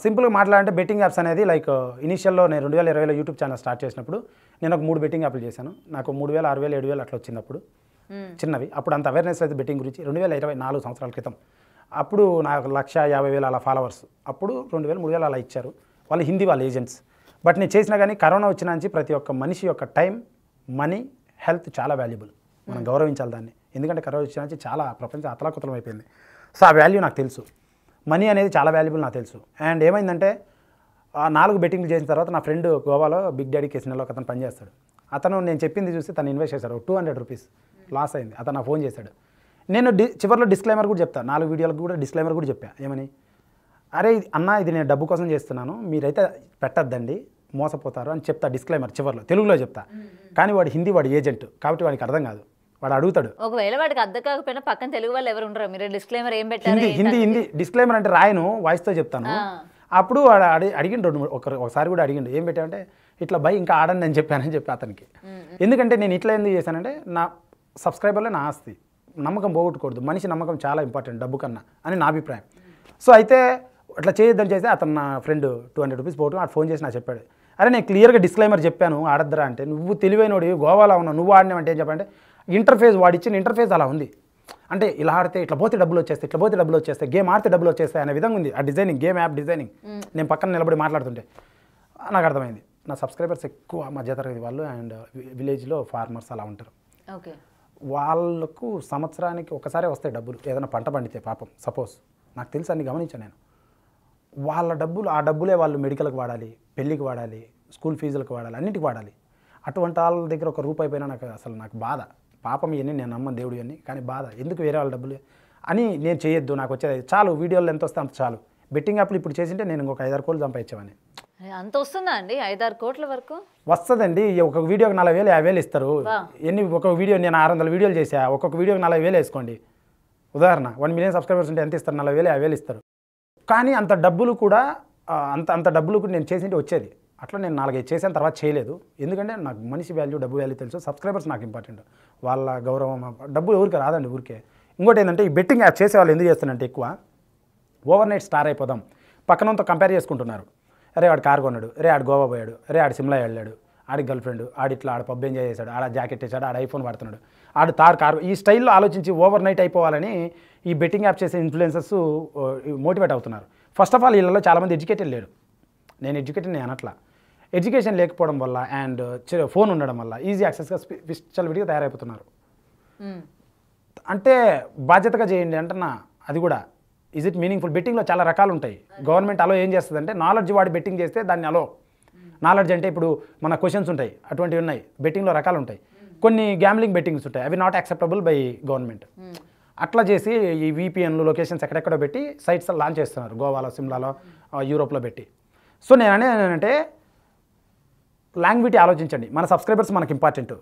సింపుల్గా మాట్లాడంటే బెట్టింగ్ యాప్స్ అనేది లైక్ ఇనిషియల్లో నేను 2020లో యూట్యూబ్ ఛానల్ స్టార్ట్ చేసినప్పుడు నేను ఒక 3 బెట్టింగ్ యాప్లు చేశాను. నాకు 3,000, 6,000, 7,000 అట్లా వచ్చినప్పుడు చిన్నవి. అప్పుడు అంత అవేర్నెస్ అయితే బెట్టింగ్ గురించి 2024 సంవత్సరాల క్రితం. అప్పుడు నాకు 1,50,000 అలా ఫాలోవర్స్. అప్పుడు 2,000, 3,000 అలా ఇచ్చారు వాళ్ళు, హిందీ వాళ్ళ ఏజెంట్స్. బట్ నేను చేసినా కానీ కరోనా వచ్చిన నుంచి ప్రతి ఒక్క మనిషి యొక్క టైం, మనీ, హెల్త్ చాలా వాల్యుబుల్. మనం గౌరవించాలి దాన్ని. ఎందుకంటే కరోనా వచ్చిన నుంచి చాలా ప్రపంచం అతలాకుతలం అయిపోయింది. సో ఆ వాల్యూ నాకు తెలుసు. మనీ అనేది చాలా వాల్యుబుల్ నాకు తెలుసు. అండ్ ఏమైందంటే 4 బెట్టింగ్లు చేసిన తర్వాత నా ఫ్రెండ్ గోవాలో బిగ్ డాడీ కేసినలో ఒక అతను పనిచేస్తాడు. అతను నేను చెప్పింది చూసి తను ఇన్వెస్ట్ చేశాడు, 200 రూపీస్ లాస్ అయింది. అతను నా ఫోన్ చేశాడు. నేను చివరిలో డిస్క్లైమర్ కూడా చెప్తాను, 4 వీడియోలకు కూడా డిస్క్లైమర్ కూడా చెప్పా. ఏమని, అరే అన్న ఇది నేను డబ్బు కోసం చేస్తున్నాను, మీరైతే పెట్టద్దండి, మోసపోతారు అని చెప్తా డిస్క్లైమర్ చివరిలో, తెలుగులో చెప్తా. కానీ వాడు హిందీ, వాడు ఏజెంట్ కాబట్టి వాడికి అర్థం కాదు, వాడు అడుగుతాడు. ఒకవేళ వాడికి అర్థం కాకపోయినా పక్కన తెలుగు వాళ్ళు ఎవరు ఉండరు, మీరు డిస్క్లైమర్ ఏం పెట్టారు? హిందీ డిస్క్లైమర్ అంటే రాయను, వాయిస్తో చెప్తాను. అప్పుడు వాడు అడిగిండు, ఒకసారి కూడా అడిగిండు, ఏం పెట్టామంటే ఇట్లా బై ఇంకా ఆడండి అని చెప్పానని చెప్పి అతనికి. ఎందుకంటే నేను ఇట్లా ఎందుకు చేశానంటే నా సబ్స్క్రైబర్లే నా ఆస్తి, నమ్మకం పోగొట్టుకూడదు, మనిషి నమ్మకం చాలా ఇంపార్టెంట్ డబ్బు కన్నా అని నా అభిప్రాయం. సో అయితే అట్లా చేయొద్దని చేస్తే అతను నా ఫ్రెండ్ 200 రూపీస్ పోవటం అటు ఫోన్ చేసి నాకు చెప్పాడు. అరే నేను క్లియర్గా డిస్క్లైమర్ చెప్పాను ఆడద్దురా అంటే, నువ్వు తెలివైనోడి గోవాలో ఉన్నావు, నువ్వు ఆడినావంటే ఏం చెప్పంటే ఇంటర్ఫేస్, వాడు ఇచ్చిన ఇంటర్ఫేస్ అలా ఉంది. అంటే ఇలా ఆడితే ఇట్లా పోతే డబ్బులు వచ్చేస్తాయి, ఇట్లా పోతే డబ్బులు వచ్చేస్తాయి, గేమ్ ఆడితే డబ్బులు వచ్చేస్తాయి అనే విధంగా ఉంది ఆ డిజైనింగ్, గేమ్ యాప్ డిజైనింగ్. నేను పక్కన నిలబడి మాట్లాడుతుంటే నాకు అర్థమైంది. నా సబ్స్క్రైబర్స్ ఎక్కువ మధ్యతరగతి వాళ్ళు అండ్ విలేజ్లో ఫార్మర్స్ అలా ఉంటారు. ఓకే, వాళ్ళకు సంవత్సరానికి ఒకసారి వస్తాయి డబ్బులు, ఏదైనా పంట పండితే పాపం. సపోజ్ నాకు తెలుసు, అన్ని గమనించాను నేను. వాళ్ళ డబ్బులు, ఆ డబ్బులే వాళ్ళు మెడికల్కి వాడాలి, పెళ్ళికి వాడాలి, స్కూల్ ఫీజులకు వాడాలి, అన్నిటికి వాడాలి. అటువంటి వాళ్ళ దగ్గర ఒక రూపాయి పైన నాకు బాధ. పాపం ఇవన్నీ నేను నమ్మను దేవుడు ఇవన్నీ, కానీ బాధ ఎందుకు వేరే వాళ్ళ డబ్బులు. అని నేను చేయొద్దు, నాకు వచ్చేది చాలు, వీడియోలు ఎంత వస్తే అంత చాలు. బెట్టింగ్ యాప్లు ఇప్పుడు చేసింటే నేను ఇంకొక 5-6 కోట్లు సంపాదించేవాడిని. అంత వస్తుందా అండి 5-6 కోట్ల వరకు? వస్తుందండి. ఒక వీడియోకి 40,000 50,000 ఇస్తారు. ఒక వీడియో నేను 600 వీడియోలు చేసా, ఒక్కొక్క వీడియోకి 40,000 వేసుకోండి. ఉదాహరణ 1 మిలియన్ సబ్స్క్రైబర్స్ ఉంటే ఎంత ఇస్తారు? 40,000 50,000 ఇస్తారు. కానీ అంత డబ్బులు కూడా అంత డబ్బులు కూడా నేను చేసింటే వచ్చేది. అట్లా నేను 4-5 చేసిన తర్వాత చేయలేదు. ఎందుకంటే నాకు మనిషి వాల్యూ, డబ్బు వాల్యూ తెలుసు. సబ్స్క్రైబర్స్ నాకు ఇంపార్టెంట్. వాళ్ళ గౌరవం, డబ్బు ఎవరికి రాదండి ఊరికే. ఇంకోటి ఏంటంటే ఈ బెట్టింగ్ యాప్ చేసే వాళ్ళు ఎందుకు చేస్తున్నారంటే ఎక్కువ ఓవర్ నైట్ స్టార్ అయిపోదాం, పక్కనంతో కంపేర్ చేసుకుంటున్నారు. అరే ఆడు కారు కొన్నాడు, అరే ఆడు గోవా పోయాడు, అరే ఆడు సిమ్లా వెళ్ళాడు, ఆడి గర్ల్ ఫ్రెండ్, ఆడిట్లా ఆడ పబ్ ఎంజాయ్ చేశాడు, ఆడ జాకెట్ వేసాడు, ఆడ ఐఫోన్ వాడుతున్నాడు, ఆడు కారు, ఈ స్టైల్లో ఆలోచించి ఓవర్ నైట్ అయిపోవాలని ఈ బెట్టింగ్ యాప్ చేసే ఇన్ఫ్లుయెన్సర్స్ మోటివేట్ అవుతున్నారు. ఫస్ట్ ఆఫ్ ఆల్ వీళ్ళలో చాలామంది ఎడ్యుకేటెడ్ లేడు. నేను ఎడ్యుకేటెడ్ నేను అనట్లా. ఎడ్యుకేషన్ లేకపోవడం వల్ల అండ్ ఫోన్ ఉండడం వల్ల ఈజీ యాక్సెస్గా విడిగా తయారైపోతున్నారు. అంటే బాధ్యతగా చేయండి అంటున్నా. అది కూడా ఈజ్ ఇట్ మీనింగ్ఫుల్? బెట్టింగ్లో చాలా రకాలు ఉంటాయి. గవర్నమెంట్ అలో ఏం చేస్తుందంటే నాలెడ్జ్ వాడి బెట్టింగ్ చేస్తే దాన్ని అలో. నాలెడ్జ్ అంటే ఇప్పుడు మన క్వశ్చన్స్ ఉంటాయి, అటువంటివి ఉన్నాయి. బెట్టింగ్లో రకాలు ఉంటాయి. కొన్ని గ్యామ్లింగ్ బెట్టింగ్స్ ఉంటాయి, అవి నాట్ యాక్సెప్టబుల్ బై గవర్నమెంట్. అట్లా చేసి ఈ VPNలు లొకేషన్స్ ఎక్కడెక్కడో పెట్టి సైట్స్ లాంచ్ చేస్తున్నారు, గోవాలో, సిమ్లాలో, యూరోప్లో పెట్టి. సో నేను అనేది ఏంటంటే లాంగ్విటీ ఆలోచించండి. మన సబ్స్క్రైబర్స్ మనకి ఇంపార్టెంట్.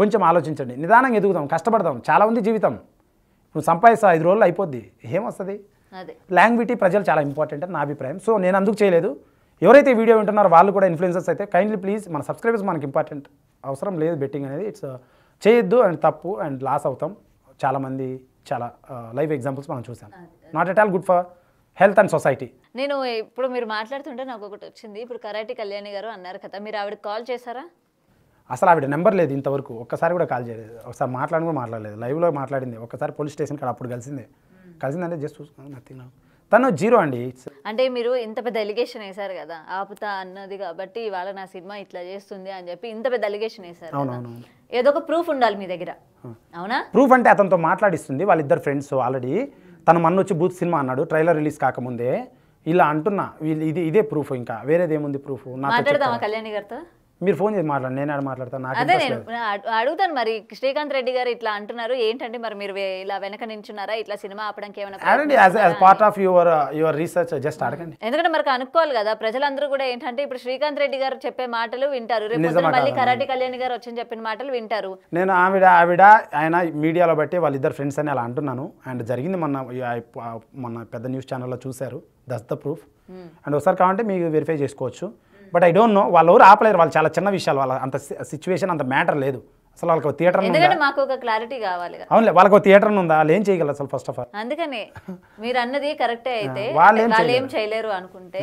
కొంచెం ఆలోచించండి, నిదానంగా ఎదుగుదాం, కష్టపడదాం. చాలా ఉంది జీవితం. నువ్వు సంపాదిస్తా 5 రోజులు అయిపోద్ది, ఏమొస్తుంది? లాంగ్విటీ ప్రజలు చాలా ఇంపార్టెంట్ అని నా అభిప్రాయం. సో నేను అందుకు చేయలేదు. ఎవరైతే వీడియో వింటున్నారో వాళ్ళు కూడా ఇన్ఫ్లుయెన్సర్స్ అయితే కైండ్లీ ప్లీజ్, మన సబ్స్క్రైబర్స్ మనకి ఇంపార్టెంట్. అవసరం లేదు బెట్టింగ్ అనేది, ఇట్స్ చేయొద్దు అండ్ తప్పు అండ్ లాస్ అవుతాం. చాలామంది చాలా లైవ్ ఎగ్జాంపుల్స్ మనం చూసాం. Not at all good for health and society. నేను ఇప్పుడు మీరు మాట్లాడుతుంటే నాకు ఒకటి వచ్చింది. ఇప్పుడు కరాటి కళ్యాణి గారు అన్నారు కదా, మీరు ఆవిడకి కాల్ చేశారా? అసలు ఆవిడ నెంబర్ లేదు ఇంతవరకు, ఒక్కసారి కూడా కాల్ చేయలేదు. ఒకసారి మాట్లాడి కూడా మాట్లాడలేదు. లైవ్లో మాట్లాడింది ఒక్కసారి పోలీస్ స్టేషన్ కాడ, అప్పుడు కలిసిందంటే జస్ట్ చూసుకున్నాను, నథింగ్. తను జీరో అండి. అంటే మీరు ఇంత పెద్ద ఎలిగేషన్ వేశారు కదా, ఆపుతా అన్నది కాబట్టి ఇవాళ నా సినిమా ఇట్లా చేస్తుంది అని చెప్పి ఇంత పెద్ద ఎలిగేషన్ వేశారు. అవునవును. ఏదో ఒక ప్రూఫ్ ఉండాలి మీ దగ్గర, అవునా? ప్రూఫ్ అంటే అతనితో మాట్లాడిస్తుంది, వాళ్ళిద్దరు ఫ్రెండ్స్. ఆల్రెడీ తన మన్ను వచ్చి బూత్ సినిమా అన్నాడు ట్రైలర్ రిలీజ్ కాకముందే. ఇలా అంటున్నా, ఇదే ప్రూఫ్, ఇంకా వేరేది ఏముంది ప్రూఫ్? మాట్లాడదామా కళ్యాణి గారితో? మీరు ఫోన్ చేసి మాట్లాడండి, నేను మాట్లాడతాను. అదే నేను అడుగుతాను. మరి శ్రీకాంత్ రెడ్డి గారు ఇట్లా అంటున్నారు ఏంటంటే, మరి మీరు ఇలా వెనక నించున్నారా? ఇట్లా సినిమా ఆపడానికి ఏమైనా part of your research just అడగండి. ఎందుకంటే మరి అనుకోవాలి కదా ప్రజలందరూ కూడా ఏంటంటే, ఇప్పుడు శ్రీకాంత్ రెడ్డి గారు చెప్పే మాటలు వింటారు, రేపు మళ్ళీ కరాటి కళ్యాణి గారు వచ్చి చెప్పిన మాటలు వింటారు. నేను ఆవిడ ఆయన మీడియాలో బట్టి వాళ్ళిద్దరు ఫ్రెండ్స్ అని అలా అంటున్నాను. అండ్ జరిగింది మొన్న పెద్ద న్యూస్ ఛానల్లో చూశారు. That's the proof. అండ్ ఒకసారి కావాలంటే మీకు వెరిఫై చేసుకోవచ్చు. బట్ ఐ డోంట్ నో, వాళ్ళు ఎవరు ఆపలేరు. వాళ్ళు చాలా చిన్న విషయాలు, వాళ్ళ అంత సిచ్యువేషన్, అంత మ్యాటర్ లేదు అసలు. వాళ్ళకి థియేటర్ మాకు ఒక క్లారిటీ కావాలి. అవునులే, వాళ్ళకి థియేటర్ ఉందా? వాళ్ళు ఏం చేయగలరు అసలు? ఫస్ట్ ఆఫ్ ఆల్ అందుకనే మీరు అన్నది కరెక్టే. అయితే వాళ్ళు ఏం చేయలేరు అనుకుంటే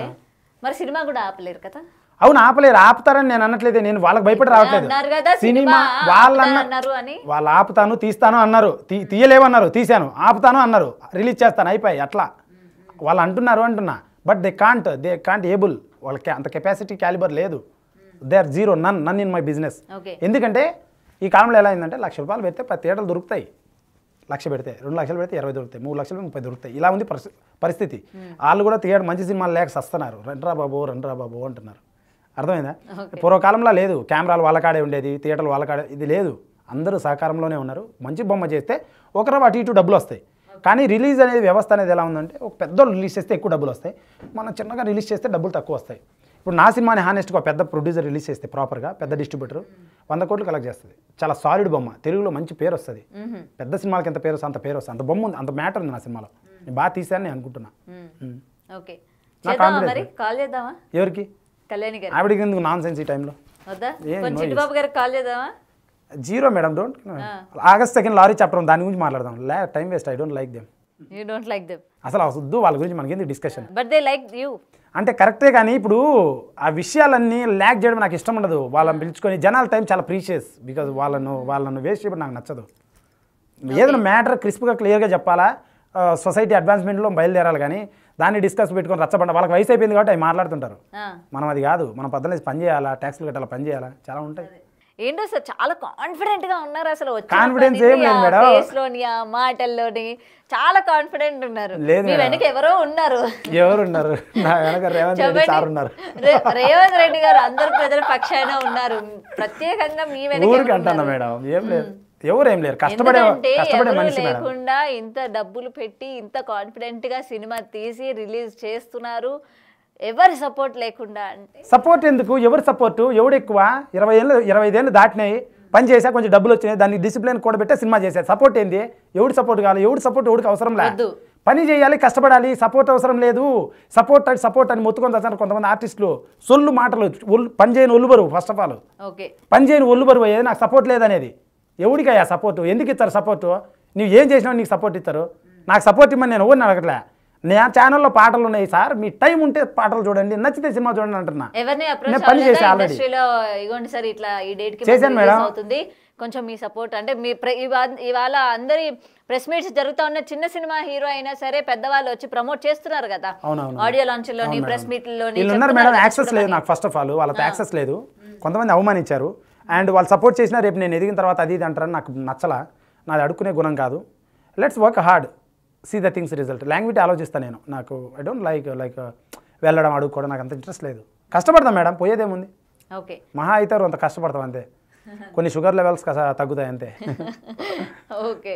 మరి సినిమా కూడా ఆపలేరు కదా? అవును, ఆపలేరు. ఆపుతారని నేను అనట్లేదు, నేను వాళ్ళకి భయపడి రావట్లేదు. సినిమా వాళ్ళు ఆపుతాను తీస్తాను అన్నారు, తీయలేమన్నారు, తీశాను, ఆపుతాను అన్నారు, రిలీజ్ చేస్తాను, అయిపోయి అట్లా వాళ్ళు అంటున్నా. But they can't able. వాళ్ళకి అంత కెపాసిటీ క్యాలిబర్ లేదు. They are zero, none in my business. ఎందుకంటే ఈ కాలంలో ఎలా అయిందంటే, ₹1,00,000 పెడితే 10 థియేటర్లు దొరుకుతాయి. 1,00,000 పెడితే, 2,00,000 పెడితే 20 దొరుకుతాయి, 3,00,000 30 దొరుకుతాయి. ఇలా ఉంది పరిస్థితి. వాళ్ళు కూడా థియేటర్ మంచి సినిమాలు లేక వస్తున్నారు. రండ్రా బాబు అంటున్నారు. అర్థమైందా? పూర్వకాలంలో లేదు, కెమెరాలు వాళ్ళకాడే ఉండేది, థియేటర్లు వాళ్ళకాడే, ఇది లేదు. అందరూ సహకారంలోనే ఉన్నారు. మంచి బొమ్మ చేస్తే ఒకరు అటు ఇటు డబ్బులు వస్తాయి. కానీ రిలీజ్ అనేది వ్యవస్థ అనేది ఎలా ఉందంటే, ఒక పెద్ద రిలీజ్ చేస్తే ఎక్కువ డబ్బులు వస్తాయి, మనం చిన్నగా రిలీజ్ చేస్తే డబ్బులు తక్కువ వస్తాయి. ఇప్పుడు నా సినిమాని హానెస్ట్గా పెద్ద ప్రొడ్యూసర్ రిలీజ్ చేస్తే ప్రాపర్గా, పెద్ద డిస్ట్రిబ్యూటర్ 100 కోట్లు కలెక్ట్ చేస్తుంది. చాలా సాలిడ్ బొమ్మ, తెలుగులో మంచి పేరు వస్తుంది. పెద్ద సినిమాలకి ఎంత పేరు వస్తుంది అంత పేరు వస్తుంది. అంత బొమ్మ ఉంది, అంత మ్యాటర్ ఉంది నా సినిమాలో. నేను బాగా తీసాను నేను అనుకుంటున్నా. ఎవరికి? ఆవిడకి ఎందుకు నాన్ సెన్స్ ఈ టైంలో? Zero madam, don't. August 2 lorry chapter దాని గురించి మాట్లాడదాం. Time waste. I don't like them. You don't like them అసలు వద్దు వాళ్ళ గురించి మనకి ఎందుకు discussion. But they like you అంటే కరెక్టే, కానీ ఇప్పుడు ఆ విషయాలన్నీ ల్యాక్ చేయడం నాకు ఇష్టం ఉండదు. వాళ్ళని పిలుచుకొని జనాల టైం చాలా ప్రీషియస్. బికాజ్ వాళ్ళను వేస్ట్ చేయడం నాకు నచ్చదు. ఏదైనా మ్యాటర్ క్రిస్ప్గా క్లియర్గా చెప్పాలా, సొసైటీ అడ్వాన్స్మెంట్లో బయలుదేరాలి. కానీ దాన్ని డిస్కస్ పెట్టుకొని రచ్చబండ, వాళ్ళకి వయసు అయిపోయింది కాబట్టి అవి మాట్లాడుతుంటారు. మనం అది కాదు, మనం పొద్దున్న పని చేయాలా, ట్యాక్స్లు కట్టాలా, పని చేయాలా, చాలా ఉంటాయి. ఏంటో సార్ చాలా కాన్ఫిడెంట్ గా ఉన్నారు. అసలు కాన్ఫిడెన్స్ ఏం లేదు మేడం, ఫేస్లోని ఆ మాటల్లోని చాలా కాన్ఫిడెంట్ ఉన్నారు. మీ వెనక ఎవరో ఉన్నారు. ఎవరున్నారు? నా వెనక రేవంత్ రెడ్డి సార్ ఉన్నారు. రేవంత్ రెడ్డి గారు అందరు ప్రజల పక్షాన ఉన్నారు. ప్రత్యేకంగా మీ వెనక ఊరికి అంటున్నా మేడం, ఏం లేదు. ఎవరు ఏం లేరు, కష్టపడే ఎవరు మనిషి మేడం. లేకుండా ఇంత డబ్బులు పెట్టి ఇంత కాన్ఫిడెంట్ గా సినిమా తీసి రిలీజ్ చేస్తున్నారు, ఎవరి సపోర్ట్ లేకుండా అంటే. సపోర్ట్ ఎందుకు, ఎవరి సపోర్టు, ఎవడు ఎక్కువ? 25 ఏళ్ళు దాటినాయి, పని చేసా, కొంచెం డబ్బులు వచ్చినాయి, దాన్ని డిసిప్లిన్ కూడా పెట్టే సినిమా చేశారు. సపోర్ట్ ఏంది? ఎవడు సపోర్ట్ కావాలి? ఎవడు సపోర్ట్ ఎవడికి అవసరం లేదు. పని చేయాలి, కష్టపడాలి, సపోర్ట్ అవసరం లేదు. సపోర్ట్ అని మొత్తుకొని చేస్తారు కొంతమంది ఆర్టిస్టులు. సొల్లు మాటలు, పని చేయని ఒళ్ళు బరువు. ఫస్ట్ ఆఫ్ ఆల్ పని చేయని ఒళ్ళు బరువు అయ్యేది నాకు సపోర్ట్ లేదనేది. ఎవడికయ్యా సపోర్టు? ఎందుకు ఇస్తారు సపోర్టు? నువ్వు ఏం చేసినావు నీకు సపోర్ట్ ఇస్తారు? నాకు సపోర్ట్ ఇమ్మని నేను ఎవరిని అడగట్లే. నా ఛానల్లో పాటలు ఉన్నాయి సార్, మీ టైం ఉంటే పాటలు చూడండి, నచ్చితే సినిమా చూడండి అంటున్నా. నేను పని చేసి ఆల్రెడీ చేశాను మేడం. అవుతుంది కొంచెం మీ సపోర్ట్ అంటే మీ ఇవాళ అందరి ప్రెస్ మీట్స్ జరుగుతా ఉన్న చిన్న సినిమా హీరో అయినా సరే పెద్దవాళ్ళు వచ్చి ప్రమోట్ చేస్తున్నారు కదా ఆడియో లాంచ్ లోని ప్రెస్ మీట్ లోని. వీళ్ళు ఉన్నారు మేడం, యాక్సెస్ లేదు నాకు. ఫస్ట్ ఆఫ్ ఆల్ వాళ్ళతో యాక్సెస్ లేదు. కొంతమంది అవమానించారు అండ్ వాళ్ళు సపోర్ట్ చేసినా రేపు నేను ఎదిగిన తర్వాత అది ఇది అంటారని నాకు నచ్చలా. నాది అడుక్కునే గుణం కాదు. Let's work hard, see the things result. Language ఆలోచిస్తాను నేను. నాకు ఐ డోంట్ లైక్ వెళ్ళడం అడుక్కోవడం నాకు అంత ఇంట్రెస్ట్ లేదు. కష్టపడతాం మేడం, పోయేదేముంది. ఓకే, మహా అవుతారు అంత కష్టపడతాం అంతే. కొన్ని షుగర్ లెవెల్స్ తగ్గుతాయి అంతే. ఓకే,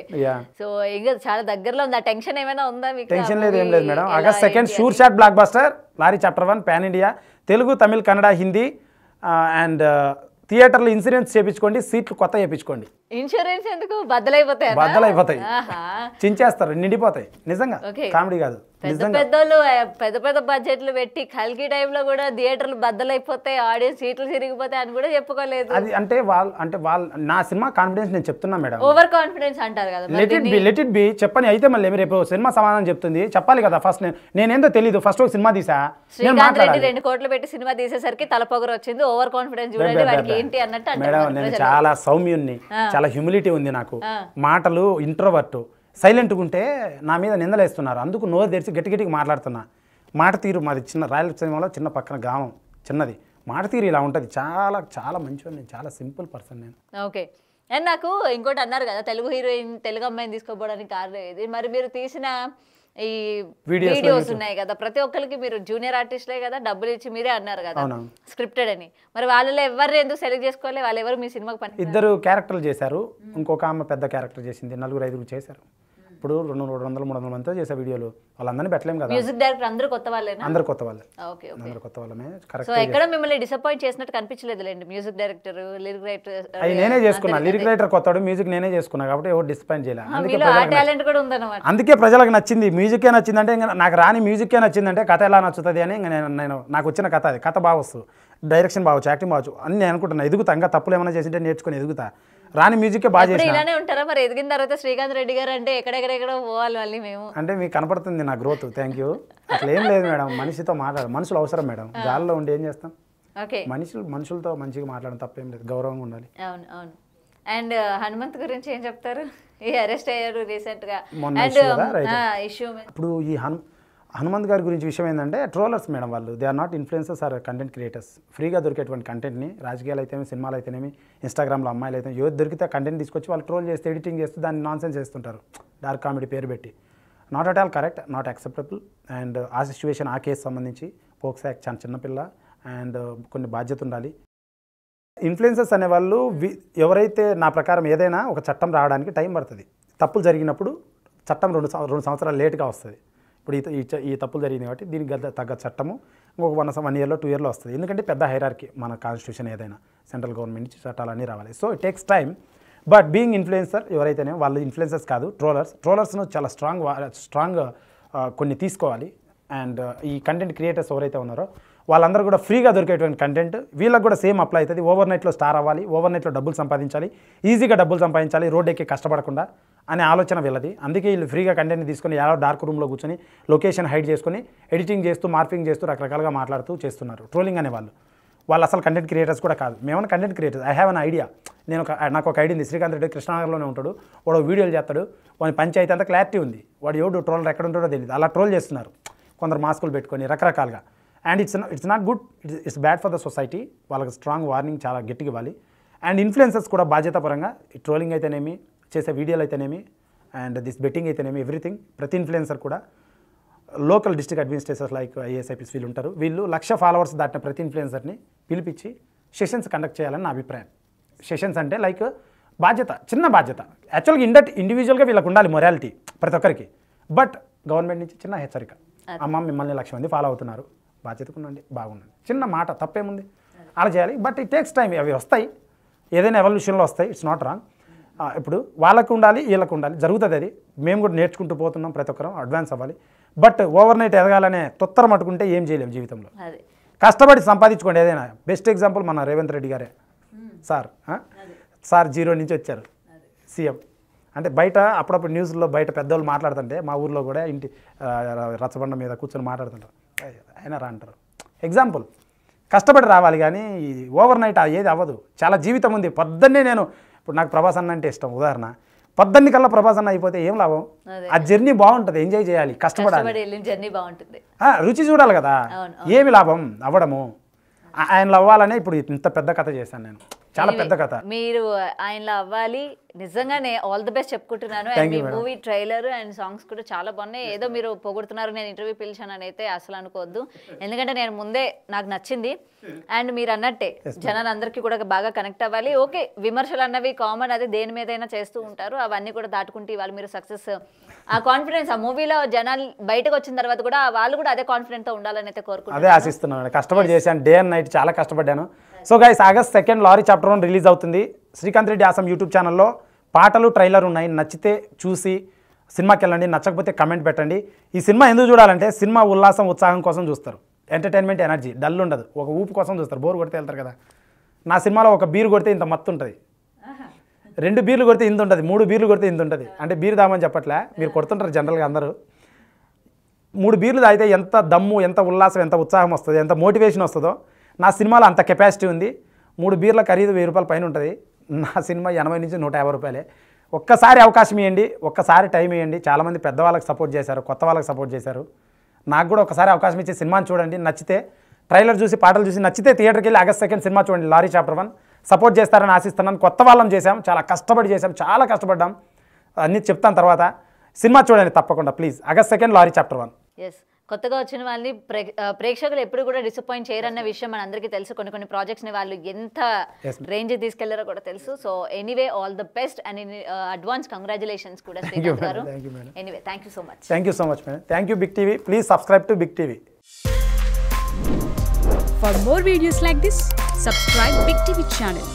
సో ఇంకా చాలా దగ్గరలో ఉంది. టెన్షన్ ఏమైనా ఉందా మీకు? టెన్షన్ లేదు, ఏం లేదు madam. August 2 sure shot block buster lorry chapter 1 pan India, Telugu, Tamil, Kannada, Hindi and థియేటర్లో ఇన్సూరెన్స్ చేయించుకోండి, సీట్లు కొత్త చేయించుకోండి. ఇన్సూరెన్స్ ఎందుకు? బద్దలైపోతాయి, చించేస్తారు, నిండిపోతాయి. నిజంగా కామెడీ కాదు. పెద్ద బడ్జెట్లు పెట్టి కల్కి టైంలో కూడా థియేటర్లు బద్దలైపోతాయి, ఆడియన్స్ సీట్లు తిరిగిపోతాయి అని కూడా చెప్పుకోలేదు. అది అంటే వాళ్ళు నా సినిమా కాన్ఫిడెన్స్ నేను చెప్తున్నా మేడం. ఓవర్ కాన్ఫిడెన్స్ అంటారు కదా. లెట్ ఇట్ బి చెప్పని అయితే మళ్ళీ రేపు సినిమా సమాధానం చెప్తుంది, చెప్పాలి కదా. ఫస్ట్ నేనేందో తెలీదు, ఫస్ట్ ఒక సినిమా తీసా. శ్రీకాంత్ రెడ్డి 2 కోట్లు పెట్టి సినిమా తీసేసరికి తలపొగరు వచ్చింది. ఓవర్ కాన్ఫిడెన్స్ చూడండి వాడికి ఏంటి అన్నట్టు. మేడం నేను చాలా సౌమ్యుణ్ణి, చాలా హ్యూమిలిటీ ఉంది నాకు. మాటలు ఇంట్రోవర్ట్, సైలెంట్గా ఉంటే నా మీద నిందలేస్తున్నారు. అందుకు నోరు తెరిచి గట్టిగా మాట్లాడుతున్నా. మాట తీరు మాది చిన్న రాయలసీమలో చిన్న పక్కన గ్రామం చిన్నది. మాట తీరు ఇలా ఉంటుంది. చాలా చాలా మంచిగా, నేను చాలా సింపుల్ పర్సన్ నేను. ఓకే, అండ్ నాకు ఇంకోటి అన్నారు కదా, తెలుగు హీరోయిన్ తెలుగు అమ్మాయిని తీసుకోపోవడానికి కారణం ఏది? మరి మీరు తీసిన ఈ వీడియోస్ ఉన్నాయి కదా, ప్రతి ఒక్కరికి మీరు జూనియర్ ఆర్టిస్ట్లే కదా, డబ్బులు ఇచ్చి మీరే అన్నారు కదా స్క్రిప్టెడ్ అని. మరి వాళ్ళలో ఎవరిని ఎందుకు సెలెక్ట్ చేసుకోవాలి? వాళ్ళు ఎవరు మీ సినిమాకి పని? 2 క్యారెక్టర్లు చేశారు, ఇంకొక ఆమె పెద్ద క్యారెక్టర్ చేసింది, 4-5 చేశారు. ఇప్పుడు 200-300 మందితో చేసే వీడియోలు, వాళ్ళందరినీ పెట్టలేం కదా. మ్యూజిక్ డైరెక్టర్ అందరూ కొత్త వాళ్ళేనా? అందరు కొత్త వాళ్ళే. ఓకే, అందరు కొత్త వాళ్ళమే. కరెక్ట్. సో ఎక్కడ మిమ్మల్ని డిసప్పాయింట్ చేసినట్టు కనిపించలేదులేండి. మ్యూజిక్ డైరెక్టర్, లిరిక్ రైటర్ అది నేనే చేసుకున్నా. లిరిక్ రైటర్ కొత్తడు, మ్యూజిక్ నేనే చేసుకున్నా కాబట్టి ఎవరు డిసప్పాయింట్ చేయలేదు. అందుకే ప్రజలకు నచ్చింది. మ్యూజిక్కే నచ్చిందంటే ఇంకా నాకు రాని మ్యూజిక్కే నచ్చిందంటే కథ ఎలా నచ్చుతుంది అని ఇంకా నేను నాకు వచ్చిన కథ అది. కథ బాగా వస్తుంది, డైరెక్షన్ బాగొచ్చు, యాక్టింగ్ బాగొచ్చు అని నేను అనుకుంటున్నా. ఎదుగుతా, ఇంకా తప్పులు ఏమైనా చేసింటే నేర్చుకుని ఎదుగుతా. రాని మ్యూజిక్ బాగా చేసిన. ఇలానే ఉంటారా మరి? ఎదిగిన తర్వాత శ్రీకాంత్ రెడ్డి గారు అంటే ఎక్కడెక్కడ పోవాలి మళ్ళీ మేము అంటే మీకు కనపడుతుంది నా గ్రోత్. Thank you. అట్లా ఏం లేదు మేడం, మనిషితో మాట్లాడాలి. మనుషులు అవసరం మేడం, గాల్లో ఉండి ఏం చేస్తాం. మనుషులతో మంచిగా మాట్లాడడం తప్పేం లేదు, గౌరవంగా ఉండాలి. అవును అవును. అండ్ హనుమంత్ గురించి ఏం చెప్తారు? ఈ అరెస్ట్ అయ్యారు రీసెంట్ గా. ఇప్పుడు ఈ హనుమంత్ గారి గురించి విషయం ఏంటంటే ట్రోలర్స్ మేడం. వాళ్ళు they are not influencers or content creators. ఫ్రీగా దొరికేటువంటి కంటెంట్ని, రాజకీయాలు అయితేనేమి, సినిమాలు అయితేనేమి, ఇన్స్టాగ్రామ్లో అమ్మాయిలు అయితే ఏది దొరికితే కంటెంట్ తీసుకొచ్చి వాళ్ళు ట్రోల్ చేస్తే, ఎడిటింగ్ చేస్తూ దాన్ని నాన్ సెన్స్ చేస్తుంటారు, డార్క్ కామెడీ పేరు పెట్టి. Not at all correct, not acceptable. And ఆ సిచ్యువేషన్, ఆ కేసు సంబంధించి పోక్సో యాక్ట్, చాలా చిన్నపిల్ల అండ్ కొన్ని బాధ్యత ఉండాలి. ఇన్ఫ్లుయెన్సర్స్ అనేవాళ్ళు ఎవరైతే, నా ప్రకారం ఏదైనా ఒక చట్టం రావడానికి టైం పడుతుంది. తప్పులు జరిగినప్పుడు చట్టం 2 సంవత్సరాలు లేట్గా వస్తుంది. ఇప్పుడు ఈ తప్పులు జరిగింది కాబట్టి దీనికి తగ్గ చట్టము ఇంకొక 1 ఇయర్లో 2 ఇయర్లో వస్తుంది. ఎందుకంటే పెద్ద హైరార్కీ మన కాన్స్టిట్యూషన్, ఏదైనా సెంట్రల్ గవర్నమెంట్ నుంచి చట్టాలన్నీ రావాలి. So it takes time. But being influencer ఎవరైతేనే, వాళ్ళు ఇన్ఫ్లుయెన్సర్స్ కాదు, ట్రోలర్స్ను చాలా స్ట్రాంగ్ కొన్ని తీసుకోవాలి. అండ్ ఈ కంటెంట్ క్రియేటర్స్ ఎవరైతే ఉన్నారో వాళ్ళందరూ కూడా ఫ్రీగా దొరికేటువంటి కంటెంట్ వీళ్ళకి కూడా సేమ్ అప్లై అవుతుంది. ఓవర్ నైట్లో స్టార్ అవ్వాలి, ఓవర్ నైట్లో డబ్బులు సంపాదించాలి, ఈజీగా డబ్బులు సంపాదించాలి, రోడ్ ఎక్కి కష్టపడకుండా అనే ఆలోచన వీళ్ళది. అందుకే వీళ్ళు ఫ్రీగా కంటెంట్ని తీసుకొని ఎలా డార్క్ రూమ్లో కూర్చొని లొకేషన్ హైడ్ చేసుకొని ఎడిటింగ్ చేస్తూ, మార్పింగ్ చేస్తూ, రకరకాలుగా మాట్లాడుతూ చేస్తున్నారు. ట్రోలింగ్ అనే వాళ్ళు అసలు కంటెంట్ క్రియేటర్స్ కూడా కాదు. మేమన్నా content creators. I have an idea. నాకు ఒక ఐడియా ఉంది. శ్రీకాంత్ రెడ్డి కృష్ణానగర్లోనే ఉంటాడు, వాడు వీడియోలు చేస్తాడు, వాడి పంచాయతీ అంతా క్లారిటీ ఉంది, వాడు ఎవడు ట్రోలర్ ఎక్కడ ఉంటాడో తెలియదు. అలా ట్రోల్ చేస్తున్నారు కొందరు మాస్కులు పెట్టుకొని రకరకాలుగా. And it's not good, it's bad for the society. వాళ్ళకి స్ట్రాంగ్ వార్నింగ్ చాలా గట్టిగా ఇవ్వాలి. అండ్ ఇన్ఫ్లుయెన్సర్స్ కూడా బాధ్యతాపరంగా ట్రోలింగ్ అయితేనేమి, చేసే వీడియోలు అయితేనేమి, అండ్ దిస్ బెట్టింగ్ అయితేనేమి, ఎవ్రీథింగ్, ప్రతి ఇన్ఫ్లుయెన్సర్ కూడా local district administrators like IAS IPS వీళ్ళు ఉంటారు. వీళ్ళు 1,00,000 ఫాలోవర్స్ దాటిన ప్రతి ఇన్ఫ్లుయెన్సర్ని పిలిపించి సెషన్స్ కండక్ట్ చేయాలని నా అభిప్రాయం. సెషన్స్ అంటే లైక్ బాధ్యత, చిన్న బాధ్యత. యాక్చువల్గా ఇండివిజువల్గా వీళ్ళకి ఉండాలి మొరాలిటీ ప్రతి ఒక్కరికి. బట్ గవర్నమెంట్ నుంచి చిన్న హెచ్చరిక, అమ్మ మిమ్మల్ని 1,00,000 మంది ఫాలో అవుతున్నారు, బాధ్యతగా ఉండండి, బాగుండండి. చిన్న మాట, తప్పేముంది, అలా చేయాలి. But it takes time. అవి వస్తాయి, ఏదైనా ఎవల్యూషన్లో వస్తాయి, ఇట్స్ నాట్ రాంగ్. ఇప్పుడు వాళ్ళకు ఉండాలి, వీళ్ళకు ఉండాలి, జరుగుతుంది. అది మేము కూడా నేర్చుకుంటూ పోతున్నాం, ప్రతి ఒక్కరం అడ్వాన్స్ అవ్వాలి. బట్ ఓవర్ నైట్ ఎదగాలనే తొత్తర మట్టుకుంటే ఏం చేయలేము జీవితంలో. కష్టపడి సంపాదించుకోండి ఏదైనా. బెస్ట్ ఎగ్జాంపుల్ మన రేవంత్ రెడ్డి గారే. సార్ 0 నుంచి వచ్చారు సీఎం. అంటే బయట అప్పుడప్పుడు న్యూస్లో బయట పెద్దవాళ్ళు మాట్లాడుతుంటే, మా ఊర్లో కూడా ఇంటి రచ్చబండ మీద కూర్చొని మాట్లాడుతుంటారు, అయినా రా అంటారు. ఎగ్జాంపుల్, కష్టపడి రావాలి కానీ ఓవర్ నైట్ ఏది అవ్వదు. చాలా జీవితం ఉంది. పొద్దున్నే నేను ఇప్పుడు నాకు ప్రభాస్ అన్న అంటే ఇష్టం, ఉదాహరణ. పొద్దున్న కల్లా ప్రభాస్ అన్న అయిపోతే ఏం లాభం? ఆ జర్నీ బాగుంటుంది, ఎంజాయ్ చేయాలి, కష్టపడాలి, జర్నీ బాగుంటుంది, రుచి చూడాలి కదా. ఏమి లాభం అవ్వడము? ఆయనలో అవ్వాలనే ఇప్పుడు ఇంత పెద్ద కథ చేశాను నేను, చాలా పెద్ద కథ. మీరు ఆయనలో అవ్వాలి, నిజంగానే ఆల్ ది బెస్ట్ చెప్పుకుంటున్నాను. And me movie trailer and songs కూడా చాలా బాగున్నాయి. ఏదో మీరు పొగుడుతున్నారు, నేను ఇంటర్వ్యూ పిలిచానని అయితే అసలు అనుకోవద్దు. ఎందుకంటే నేను ముందే నాకు నచ్చింది. అండ్ మీరు అన్నట్టే జనాలందరికీ కూడా బాగా కనెక్ట్ అవ్వాలి. ఓకే, విమర్శలు అన్నవి కామన్, అది దేని మీదైనా చేస్తూ ఉంటారు. అవన్నీ కూడా దాటుకుంటే ఇవాళ మీరు సక్సెస్, ఆ కాన్ఫిడెన్స్ ఆ మూవీలో జనాలు బయటకు వచ్చిన తర్వాత కూడా వాళ్ళు కూడా అదే కాన్ఫిడెంట్తో ఉండాలని అయితే కోరుకుంటున్నాను. అదే ఆశిస్తున్నాను. కష్టపడి చేశాను, డే అండ్ నైట్ చాలా కష్టపడ్డాను. So guys, August 2 lorry chapter 1 release అవుతుంది. శ్రీకాంత్ రెడ్డి ఆసం యూట్యూబ్ ఛానల్లో పాటలు, ట్రైలర్ ఉన్నాయి. నచ్చితే చూసి సినిమాకి వెళ్ళండి, నచ్చకపోతే కమెంట్ పెట్టండి. ఈ సినిమా ఎందుకు చూడాలంటే, సినిమా ఉల్లాసం, ఉత్సాహం కోసం చూస్తారు. ఎంటర్టైన్మెంట్, ఎనర్జీ, డల్ ఉండదు. ఒక ఊపు కోసం చూస్తారు, బోర్ కొడితే వెళ్తారు కదా. నా సినిమాలో ఒక బీరు కొడితే ఇంత మత్తు ఉంటుంది, 2 బీర్లు కొడితే ఇంత ఉంటుంది, 3 బీర్లు కొడితే ఇంత ఉంటుంది. అంటే బీరు దామని చెప్పట్లే, మీరు కొడుతుంటారు జనరల్గా అందరూ. 3 బీర్లు తాగితే ఎంత దమ్ము, ఎంత ఉల్లాసం, ఎంత ఉత్సాహం వస్తుంది, ఎంత మోటివేషన్ వస్తుందో, నా సినిమాలో అంత కెపాసిటీ ఉంది. 3 బీర్ల ఖరీదు 1000 రూపాయల పైన ఉంటుంది. నా సినిమా 80 నుంచి 150 రూపాయలే. ఒక్కసారి అవకాశం ఇవ్వండి, ఒక్కసారి టైం ఇవ్వండి. చాలామంది పెద్దవాళ్ళకి సపోర్ట్ చేశారు, కొత్త వాళ్ళకి సపోర్ట్ చేశారు. నాకు కూడా ఒకసారి అవకాశం ఇచ్చే సినిమాని చూడండి. నచ్చితే ట్రైలర్ చూసి, పాటలు చూసి నచ్చితే థియేటర్కి వెళ్ళి August 2 సినిమా చూడండి, లారీ చాప్టర్ 1. సపోర్ట్ చేస్తారని ఆశిస్తున్నాను. కొత్త వాళ్ళం చేశాం, చాలా కష్టపడి చేశాం, చాలా కష్టపడ్డాం. అన్నీ చెప్తాను తర్వాత. సినిమా చూడండి తప్పకుండా please. August 2 lorry chapter 1. Yes, కొత్తగా వచ్చిన వాళ్ళని ప్రేక్షకులు ఎప్పుడు కూడా డిసప్పాయింట్ చేయరన్న విషయం మన అందరికీ తెలుసు. కొన్ని ప్రాజెక్ట్స్ని వాళ్ళు ఎంత రేంజ్ తీసుకెళ్లారో కూడా తెలుసు. So anyway, all the best and advance congratulations కూడా Srikanth garu. Anyway, thank you so much. Thank you so much madam. Thank you big TV. Please subscribe to big TV. For more videos like this, subscribe Big TV channel.